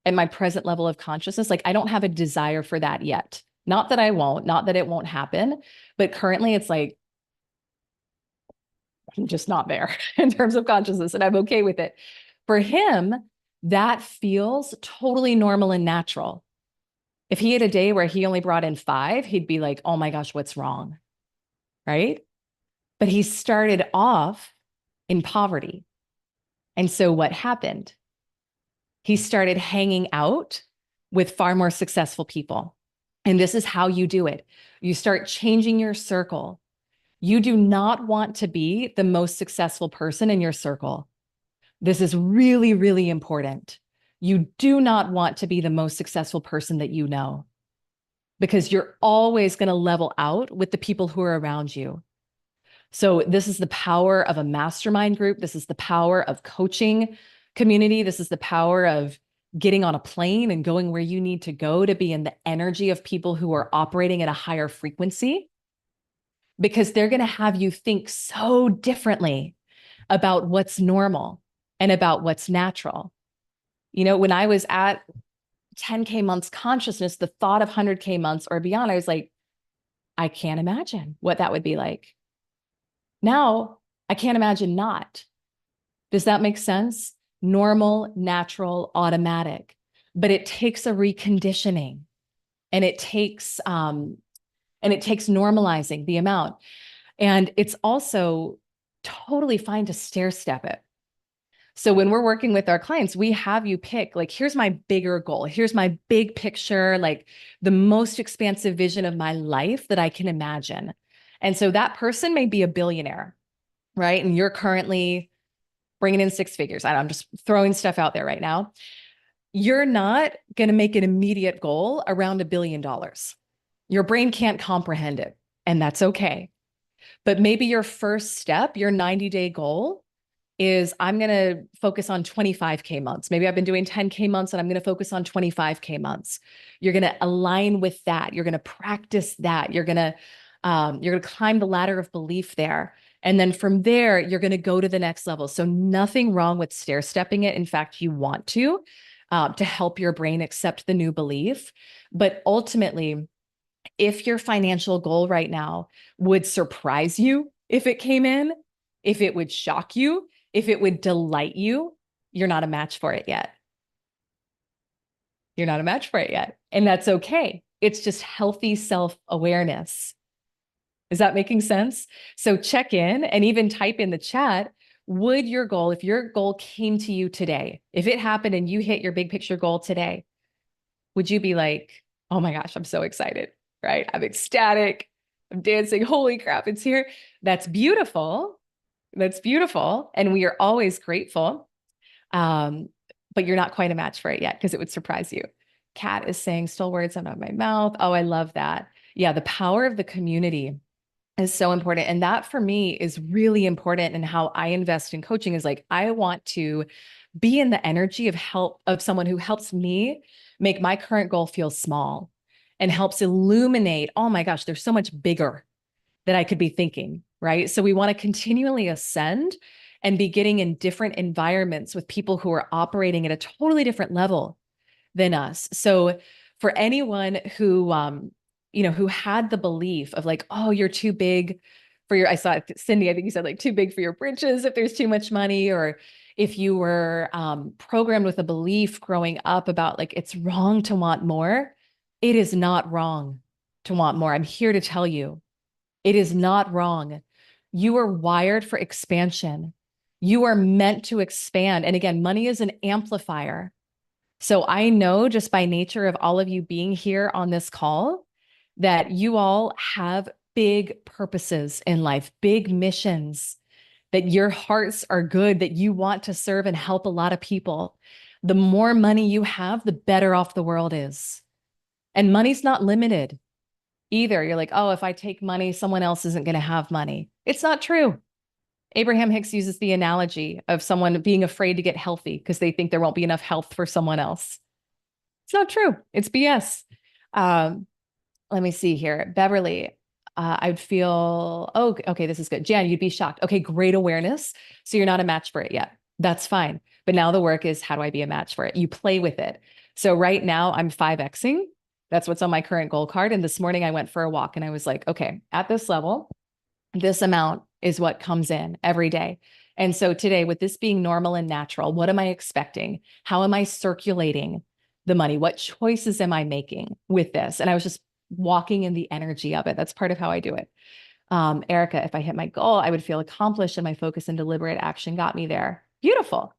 at my present level of consciousness, like I don't have a desire for that yet. Not that I won't, not that it won't happen, but currently it's like, I'm just not there in terms of consciousness and I'm okay with it. For him, that feels totally normal and natural. If he had a day where he only brought in 5, he'd be like, oh my gosh, what's wrong? Right? But he started off in poverty. And so what happened? He started hanging out with far more successful people. And this is how you do it. You start changing your circle. You do not want to be the most successful person in your circle. This is really, really important. You do not want to be the most successful person that you know, because you're always going to level out with the people who are around you. So this is the power of a mastermind group. This is the power of coaching community. This is the power of getting on a plane and going where you need to go to be in the energy of people who are operating at a higher frequency, because they're going to have you think so differently about what's normal and about what's natural. You know, when I was at 10K months consciousness, the thought of 100K months or beyond, I was like, I can't imagine what that would be like. Now, I can't imagine not. Does that make sense? Normal, natural, automatic. But it takes a reconditioning, and it takes normalizing the amount. And it's also totally fine to stair step it. So when we're working with our clients, we have you pick, like, here's my bigger goal. Here's my big picture, like the most expansive vision of my life that I can imagine. And so that person may be a billionaire, right? And you're currently bringing in six figures. I'm just throwing stuff out there right now. You're not going to make an immediate goal around $1 billion. Your brain can't comprehend it, and that's okay. But maybe your first step, your 90-day goal, is I'm going to focus on 25K months. Maybe I've been doing 10K months and I'm going to focus on 25K months. You're going to align with that. You're going to practice that. You're going to climb the ladder of belief there. And then from there, you're going to go to the next level. So nothing wrong with stair stepping it. In fact, you want to help your brain accept the new belief. But ultimately, if your financial goal right now would surprise you, if it came in, if it would shock you, if it would delight you, you're not a match for it yet. You're not a match for it yet. And that's okay. It's just healthy self-awareness. Is that making sense? So check in and even type in the chat, would your goal, if your goal came to you today, if it happened and you hit your big picture goal today, would you be like, oh my gosh, I'm so excited, right? I'm ecstatic. I'm dancing. Holy crap, it's here. That's beautiful. That's beautiful. And we are always grateful. But you're not quite a match for it yet because it would surprise you. Kat is saying, stole words out of my mouth. Oh, I love that. Yeah, the power of the community is so important. And that for me is really important. And how I invest in coaching is like, I want to be in the energy of help of someone who helps me make my current goal feel small and helps illuminate, oh my gosh, there's so much bigger that I could be thinking, right? So we want to continually ascend and be getting in different environments with people who are operating at a totally different level than us. So for anyone who, who had the belief of like, oh, you're too big for your, I saw Cindy, I think you said like too big for your britches if there's too much money, or if you were programmed with a belief growing up about like, it's wrong to want more. It is not wrong to want more. I'm here to tell you, it is not wrong. You are wired for expansion. You are meant to expand. And again, money is an amplifier. So I know just by nature of all of you being here on this call that you all have big purposes in life, big missions, that your hearts are good, that you want to serve and help a lot of people. The more money you have, the better off the world is. And money's not limited either. You're like, oh, if I take money, someone else isn't going to have money. It's not true. Abraham Hicks uses the analogy of someone being afraid to get healthy because they think there won't be enough health for someone else. It's not true. It's BS. Let me see here. Beverly, I'd feel, oh, okay, this is good. Jan, you'd be shocked. Okay, great awareness. So you're not a match for it yet. That's fine. But now the work is, how do I be a match for it? You play with it. So right now I'm 5Xing. That's what's on my current goal card. And this morning I went for a walk and I was like, okay, at this level, this amount is what comes in every day. And so today, with this being normal and natural, what am I expecting? How am I circulating the money? What choices am I making with this? And I was just walking in the energy of it. That's part of how I do it. Erica, if I hit my goal, I would feel accomplished, and my focus and deliberate action got me there. Beautiful.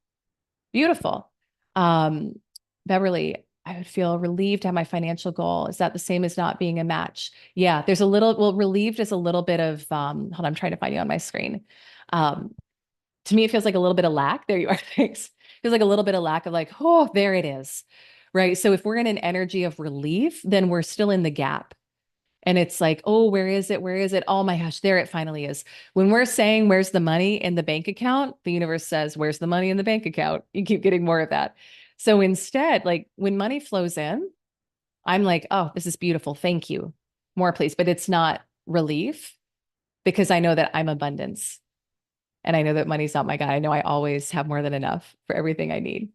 Beautiful. Beverly, I would feel relieved to have my financial goal. Is that the same as not being a match? Yeah, there's a little, well, relieved is a little bit of, hold on, I'm trying to find you on my screen. To me, it feels like a little bit of lack. There you are. Thanks. Feels like a little bit of lack of like, oh, there it is. Right. So if we're in an energy of relief, then we're still in the gap. And it's like, oh, where is it? Where is it? Oh my gosh, there it finally is. When we're saying, where's the money in the bank account? The universe says, where's the money in the bank account? You keep getting more of that. So instead, like when money flows in, I'm like, oh, this is beautiful. Thank you. More, please. But it's not relief because I know that I'm abundance. And I know that money's not my God. I know I always have more than enough for everything I need.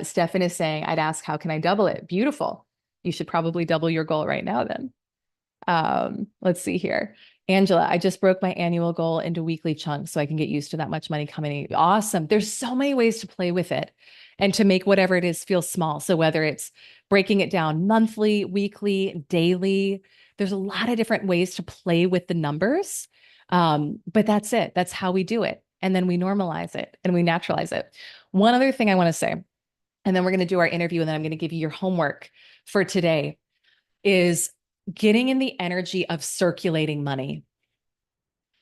Stefan is saying, I'd ask, how can I double it? Beautiful. You should probably double your goal right now then. Let's see here. Angela, I just broke my annual goal into weekly chunks so I can get used to that much money coming in. Awesome. There's so many ways to play with it and to make whatever it is feel small. So whether it's breaking it down monthly, weekly, daily, there's a lot of different ways to play with the numbers. But that's it. That's how we do it. And then we normalize it and we naturalize it. One other thing I want to say, and then we're going to do our interview, and then I'm going to give you your homework for today, is getting in the energy of circulating money.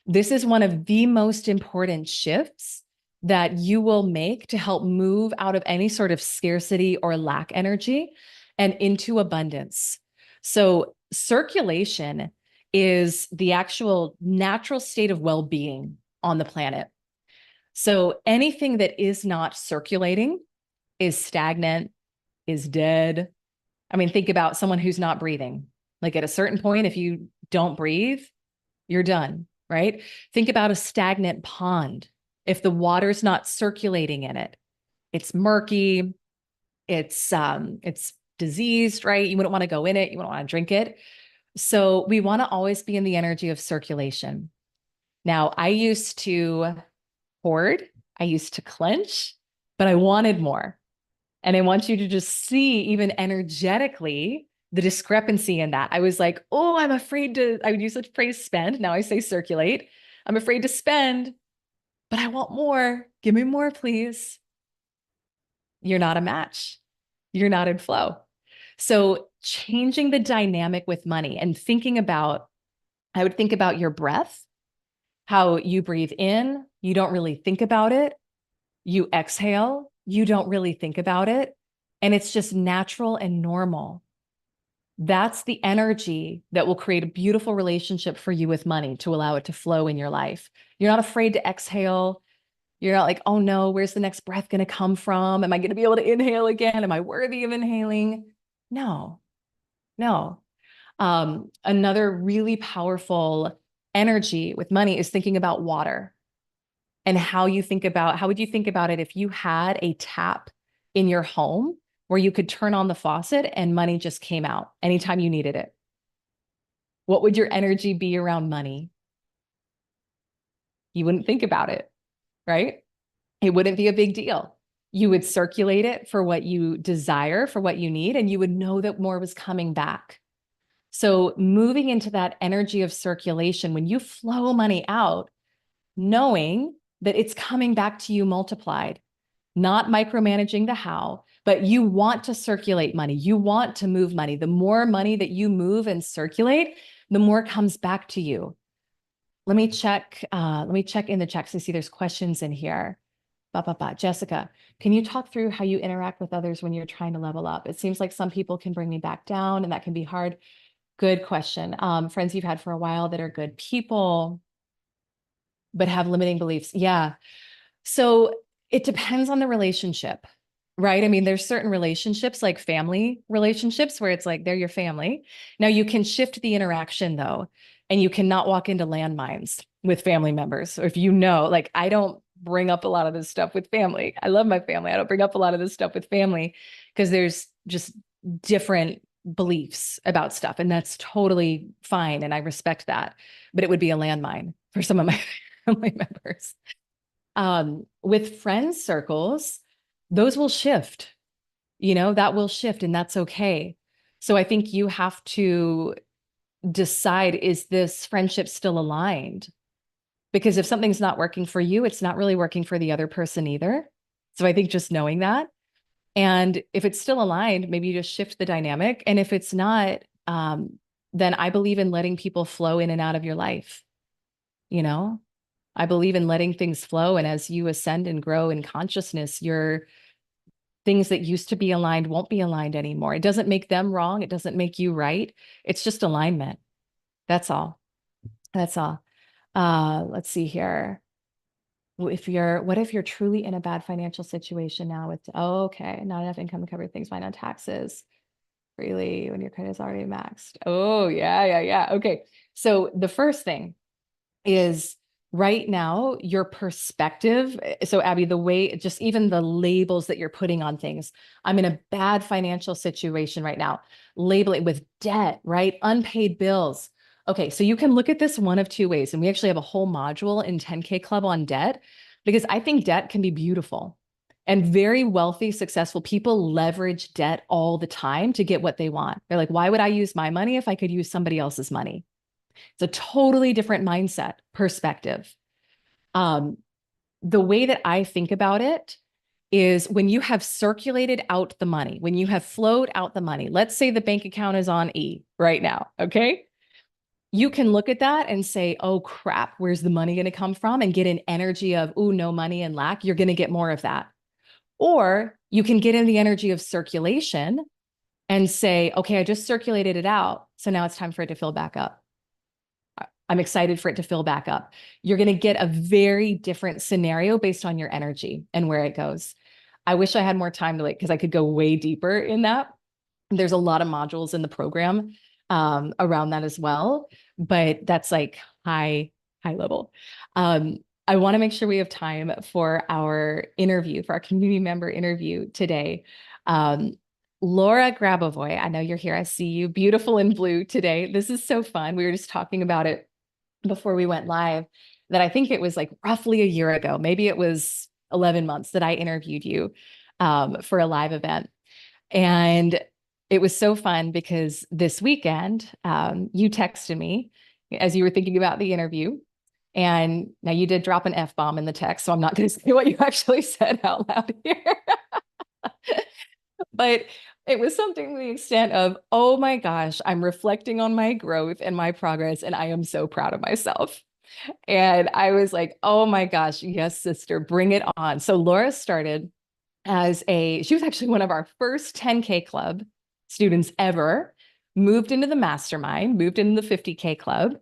This is one of the most important shifts that you will make to help move out of any sort of scarcity or lack energy and into abundance. So circulation is the actual natural state of well-being on the planet. So anything that is not circulating is stagnant, is dead. I mean, think about someone who's not breathing. Like at a certain point, if you don't breathe, you're done, right? Think about a stagnant pond. If the water's not circulating in it, it's murky, it's diseased, right? You wouldn't want to go in it, you wouldn't want to drink it. So we want to always be in the energy of circulation. Now, I used to hoard, I used to clench, but I wanted more. And I want you to just see, even energetically, the discrepancy in that. I was like, oh, I'm afraid to, I would use the phrase spend. Now I say circulate. I'm afraid to spend, but I want more. Give me more, please. You're not a match. You're not in flow. So changing the dynamic with money and thinking about, I would think about your breath, how you breathe in, you don't really think about it. You exhale, you don't really think about it. And it's just natural and normal. That's the energy that will create a beautiful relationship for you with money to allow it to flow in your life. You're not afraid to exhale. You're not like, oh no, where's the next breath going to come from? Am I going to be able to inhale again? Am I worthy of inhaling? No, no. Another really powerful energy with money is thinking about water and how would you think about it if you had a tap in your home where you could turn on the faucet and money just came out anytime you needed it? What would your energy be around money? You wouldn't think about it, right? It wouldn't be a big deal. You would circulate it for what you desire, for what you need, and you would know that more was coming back. So moving into that energy of circulation, when you flow money out, knowing that it's coming back to you multiplied, not micromanaging the how, but you want to circulate money. You want to move money. The more money that you move and circulate, the more comes back to you. Let me check in the checks. I see there's questions in here. Jessica, can you talk through how you interact with others when you're trying to level up? It seems like some people can bring me back down and that can be hard. Good question. Friends you've had for a while that are good people, but have limiting beliefs. Yeah. So it depends on the relationship, right? I mean, there's certain relationships like family relationships where it's like they're your family. Now you can shift the interaction though, and you cannot walk into landmines with family members. Or if you know, like I don't bring up a lot of this stuff with family. I love my family. I don't bring up a lot of this stuff with family because there's just different beliefs about stuff. And that's totally fine. And I respect that. But it would be a landmine for some of my family members. With friends circles, those will shift, that will shift and that's okay. So I think you have to decide, is this friendship still aligned? Because if something's not working for you, it's not really working for the other person either. So I think just knowing that. And if it's still aligned, maybe you just shift the dynamic. And if it's not, then I believe in letting people flow in and out of your life. I believe in letting things flow. And as you ascend and grow in consciousness, your things that used to be aligned won't be aligned anymore. It doesn't make them wrong. It doesn't make you right. It's just alignment. That's all. That's all. Let's see here. What if you're truly in a bad financial situation now with, oh, okay, not enough income to cover things, fine on taxes freely when your credit is already maxed. Oh, yeah, yeah, yeah. Okay. So the first thing is right now, your perspective. So, Abby, the way, just even the labels that you're putting on things, I'm in a bad financial situation right now, label it with debt, right? Unpaid bills. Okay, so you can look at this one of two ways. And we actually have a whole module in 10K Club on debt because I think debt can be beautiful. And very wealthy, successful people leverage debt all the time to get what they want. They're like, why would I use my money if I could use somebody else's money? It's a totally different mindset perspective. Um, the way that I think about it is when you have circulated out the money, when you have flowed out the money, let's say the bank account is on E right now, okay? You can look at that and say, oh crap, where's the money going to come from? And get an energy of, oh, no money and lack. You're going to get more of that. Or you can get in the energy of circulation and say, okay, I just circulated it out. So now it's time for it to fill back up. I'm excited for it to fill back up. You're going to get a very different scenario based on your energy and where it goes. I wish I had more time to because I could go way deeper in that. There's a lot of modules in the program around that as well, but that's like high level. I want to make sure we have time for our interview, for our community member interview today. Um, Laura Grabavoy, I know you're here. I see you, beautiful in blue today. This is so fun. We were just talking about it before we went live, that I think it was like roughly a year ago, maybe it was 11 months that I interviewed you for a live event. And it was so fun because this weekend, you texted me as you were thinking about the interview. And now you did drop an F-bomb in the text, so I'm not going to say what you actually said out loud here. But it was something to the extent of, oh my gosh, I'm reflecting on my growth and my progress, and I am so proud of myself. And I was like, oh my gosh, yes, sister, bring it on. So Laura started she was actually one of our first 10K club students ever, moved into the mastermind, moved into the 50K club,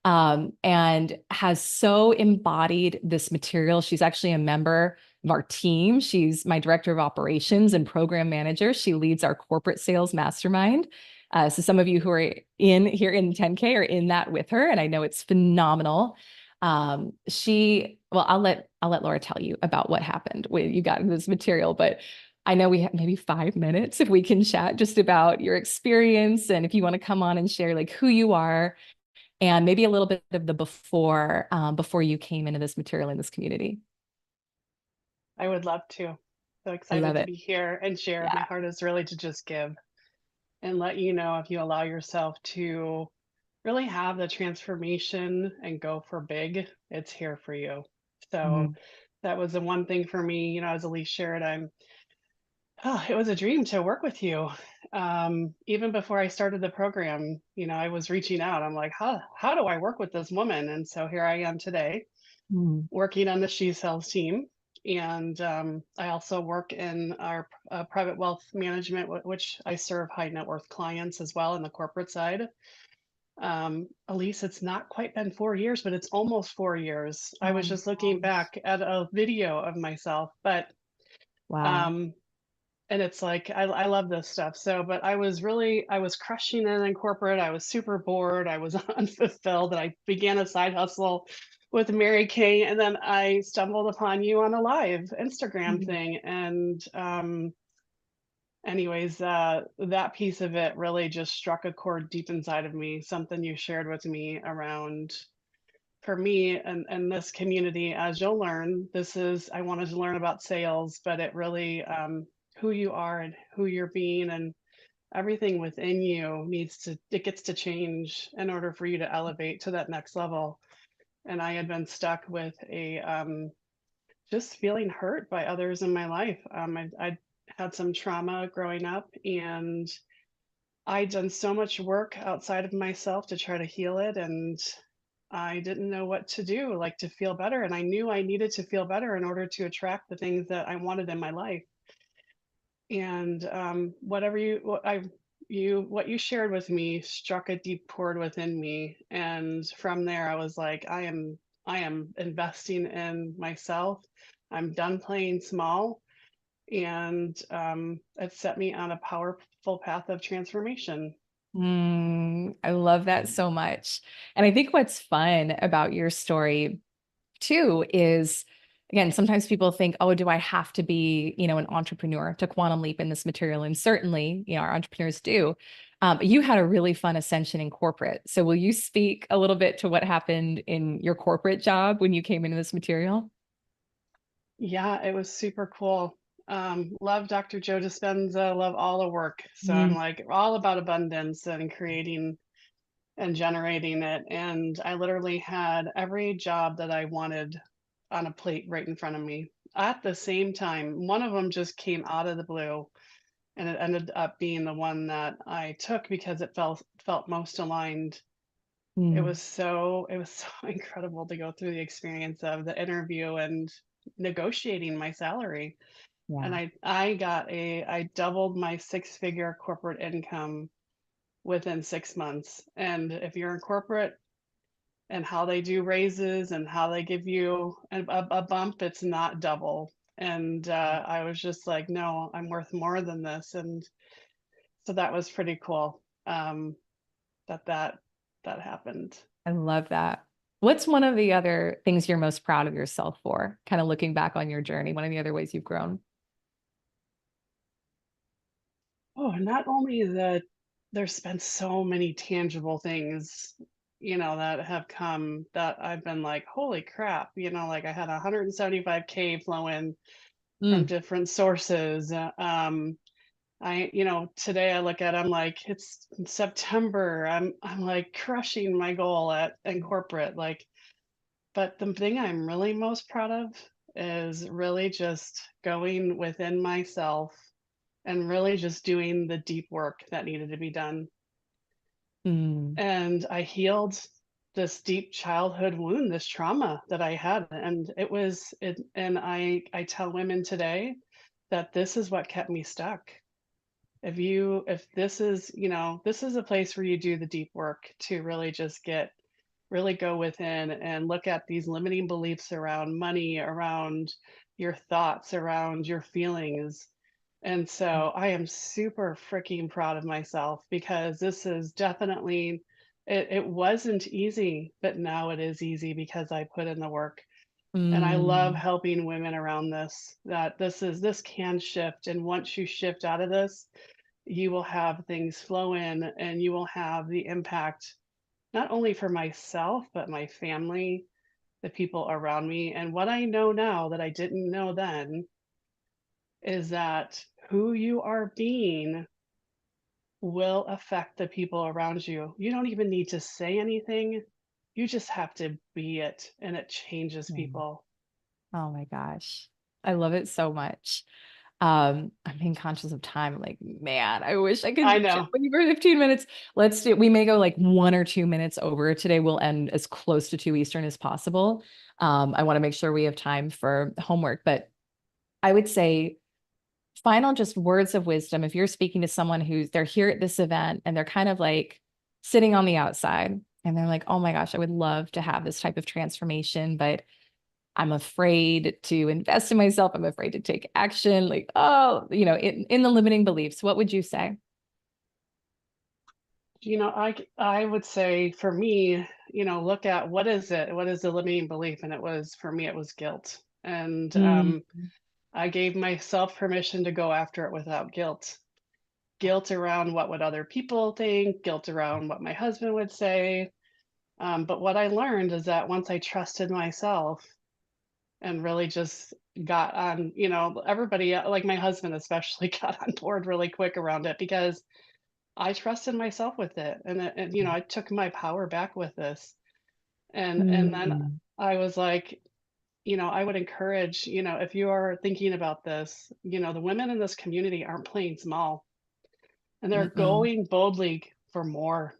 and has so embodied this material. She's actually a member of our team. She's my director of operations and program manager. She leads our corporate sales mastermind. So some of you who are in here in 10K are in that with her, and I know it's phenomenal. Well, I'll let Laura tell you about what happened when you got into this material, but I know we have maybe 5 minutes if we can chat just about your experience and if you want to come on and share like who you are and maybe a little bit of the before you came into this material in this community. I would love to. So I excited love to it. be here and share. My Yeah. heart is really to just give and let you know if you allow yourself to really have the transformation and go for big, it's here for you. So Mhm. that was the one thing for me, as Elise shared, it was a dream to work with you. Even before I started the program, I was reaching out. I'm like, how do I work with this woman? And so here I am today Mhm. working on the She Sells team. And I also work in our private wealth management, which I serve high net worth clients as well in the corporate side. Elise, it's not quite been 4 years, but it's almost 4 years. I Oh was my just looking gosh. back at a video of myself, but Wow. um, and it's like I love this stuff. So, but I was crushing it in corporate. I was super bored. I was unfulfilled, and I began a side hustle with Mary Kay, and then I stumbled upon you on a live Instagram Mhm. thing, and anyways, that piece of it really just struck a chord deep inside of me. Something you shared with me around for me and this community, as you'll learn, I wanted to learn about sales, but it really who you are and who you're being and everything within you it gets to change in order for you to elevate to that next level. And I had been stuck with a just feeling hurt by others in my life. I had some trauma growing up, and I'd done so much work outside of myself to try to heal it, and I didn't know what to do, like to feel better. And I knew I needed to feel better in order to attract the things that I wanted in my life. And what you shared with me struck a deep chord within me, and from there I was like, I am investing in myself. I'm done playing small, and it set me on a powerful path of transformation. I love that so much. And I think what's fun about your story too is, again, sometimes people think, oh, do I have to be, an entrepreneur to quantum leap in this material? And certainly, our entrepreneurs do. But you had a really fun ascension in corporate. So will you speak a little bit to what happened in your corporate job when you came into this material? Yeah, it was super cool. Love Dr. Joe Dispenza, love all the work. So I'm Mm, like all about abundance and creating and generating it. And I literally had every job that I wanted on a plate right in front of me. At the same time, one of them just came out of the blue, and it ended up being the one that I took because it felt most aligned. mm, It was so incredible to go through the experience of the interview and negotiating my salary. And yeah. I doubled my six-figure corporate income within 6 months. And if you're in corporate and how they do raises and how they give you a bump, it's not double. And I was just like, no, I'm worth more than this. And so that was pretty cool, that that happened. I love that. What's one of the other things you're most proud of yourself for? Kind of looking back on your journey, one of the other ways you've grown? Oh, not only that, there's been so many tangible things, that have come that I've been like, holy crap, like I had 175K flow in from Mm, different sources. Today I look at, I'm like, it's September. I'm like crushing my goal at in corporate. Like, but the thing I'm really most proud of is really just going within myself and really just doing the deep work that needed to be done. mm, And I healed this deep childhood wound, this trauma that I had. And and I tell women today that this is what kept me stuck. If this is, this is a place where you do the deep work to really just really go within and look at these limiting beliefs around money, around your thoughts, around your feelings. And so I am super freaking proud of myself because this is definitely, it wasn't easy, but now it is easy because I put in the work. And I love mm, helping women around this, that this can shift. And once you shift out of this, you will have things flow in and you will have the impact not only for myself, but my family, the people around me. And what I know now that I didn't know then is that who you are being will affect the people around you. You don't even need to say anything. You just have to be it, and it changes mm. people. Oh my gosh. I love it so much. I'm being conscious of time. I'm like, man, I wish I I could chat know. with you for 15 minutes. We may go like 1 or 2 minutes over. Today we'll end as close to 2 Eastern as possible. I want to make sure we have time for homework, but I would say final just words of wisdom. If you're speaking to someone they're here at this event and they're kind of like sitting on the outside and they're like, oh my gosh, I would love to have this type of transformation, but I'm afraid to invest in myself. I'm afraid to take action. Like, oh, in the limiting beliefs, what would you say? I would say for me, look at what is it? What is the limiting belief? And for me, it was guilt. And Mm, I gave myself permission to go after it without guilt. Guilt around what would other people think, guilt around what my husband would say. But what I learned is that once I trusted myself and really just got on, everybody, like my husband especially, got on board really quick around it because I trusted myself with it. And I took my power back with this. And then mm, I was like, I would encourage, if you are thinking about this, the women in this community aren't playing small and they're mm-mm. going boldly for more.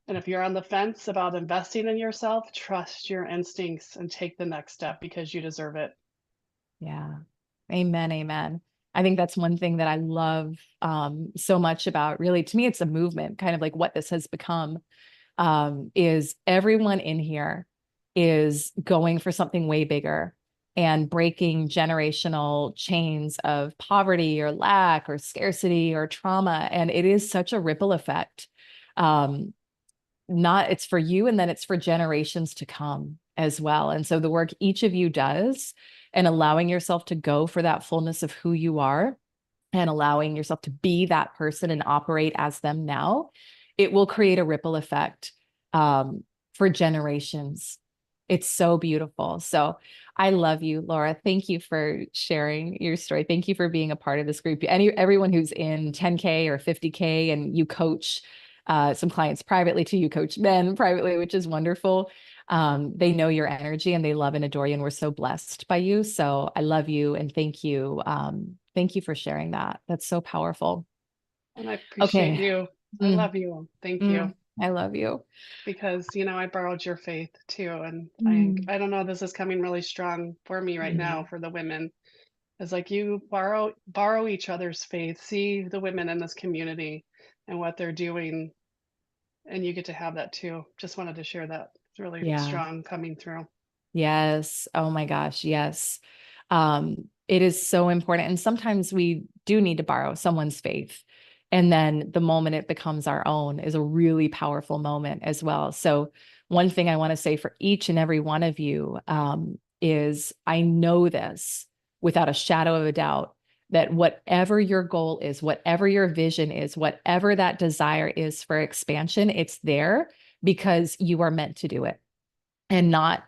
And if you're on the fence about investing in yourself, trust your instincts and take the next step because you deserve it. Yeah. Amen. Amen. I think that's one thing that I love so much about, really, to me, it's a movement, kind of like what this has become, is everyone in here is going for something way bigger and breaking generational chains of poverty or lack or scarcity or trauma. And it is such a ripple effect. Um, it's for you, and then it's for generations to come as well. And so the work each of you does, and allowing yourself to go for that fullness of who you are, and allowing yourself to be that person and operate as them now, it will create a ripple effect for generations. It's so beautiful. So I love you, Laura. Thank you for sharing your story. Thank you for being a part of this group. Everyone who's in 10K or 50K, and you coach some clients privately too, you coach men privately, which is wonderful. They know your energy and they love and adore you, and we're so blessed by you. So I love you and thank you. Thank you for sharing that. That's so powerful. And I appreciate Okay. you. I love you. Thank you. I love you. Because, I borrowed your faith too. And Mm. I don't know, this is coming really strong for me right now, for the women. It's like you borrow each other's faith, see the women in this community and what they're doing, and you get to have that too. Just wanted to share that. It's really Yeah. strong coming through. Yes. Oh my gosh. Yes. It is so important. And sometimes we do need to borrow someone's faith. And then the moment it becomes our own is a really powerful moment as well. So one thing I want to say for each and every one of you is, I know this without a shadow of a doubt, that whatever your goal is, whatever your vision is, whatever that desire is for expansion, it's there because you are meant to do it, and not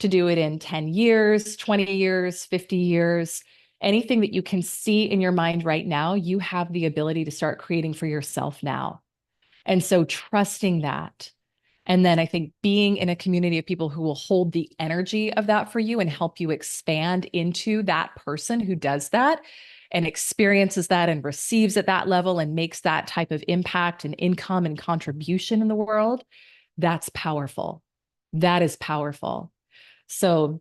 to do it in 10 years, 20 years, 50 years. Anything that you can see in your mind right now, you have the ability to start creating for yourself now. And so trusting that. And then I think being in a community of people who will hold the energy of that for you and help you expand into that person who does that and experiences that and receives at that level and makes that type of impact and income and contribution in the world, that's powerful. That is powerful. So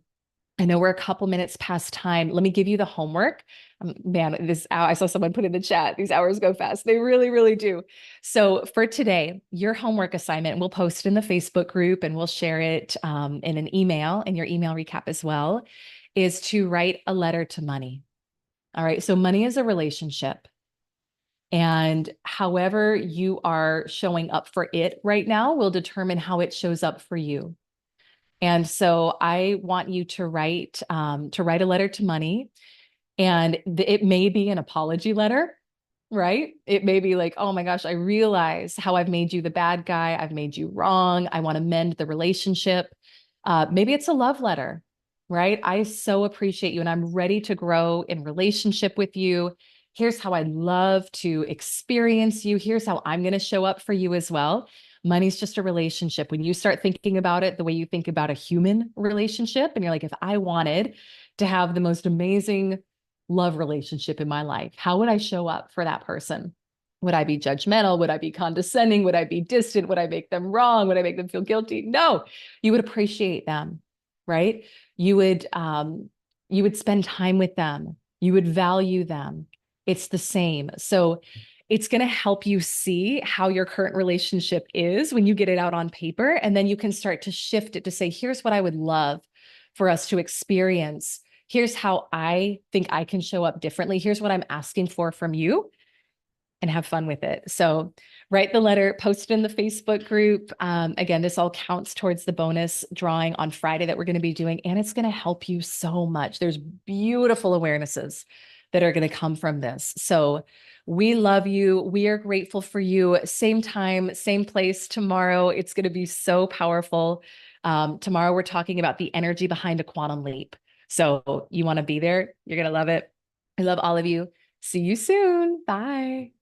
I know we're a couple minutes past time. Let me give you the homework. Man, I saw someone put in the chat, these hours go fast. They really, really do. So for today, your homework assignment, we'll post it in the Facebook group and we'll share it in an email, in your email recap as well, is to write a letter to money. All right. So money is a relationship. And however you are showing up for it right now will determine how it shows up for you. And so I want you to write a letter to money, and it may be an apology letter, right? It may be like, oh my gosh, I realize how I've made you the bad guy. I've made you wrong. I want to mend the relationship. Maybe it's a love letter, right? I so appreciate you and I'm ready to grow in relationship with you. Here's how I'd love to experience you. Here's how I'm going to show up for you as well. Money's just a relationship. When you start thinking about it the way you think about a human relationship, and you're like, if I wanted to have the most amazing love relationship in my life, how would I show up for that person? Would I be judgmental? Would I be condescending? Would I be distant? Would I make them wrong? Would I make them feel guilty? No, you would appreciate them, right? You would spend time with them. You would value them. It's the same. So it's going to help you see how your current relationship is when you get it out on paper. And then you can start to shift it to say, here's what I would love for us to experience. Here's how I think I can show up differently. Here's what I'm asking for from you, and have fun with it. So write the letter, post it in the Facebook group. Again, this all counts towards the bonus drawing on Friday that we're going to be doing, and it's going to help you so much. There's beautiful awarenesses that are going to come from this. So we love you. We are grateful for you. Same time, same place tomorrow. It's going to be so powerful. Tomorrow, we're talking about the energy behind a quantum leap. So you want to be there. You're going to love it. I love all of you. See you soon. Bye.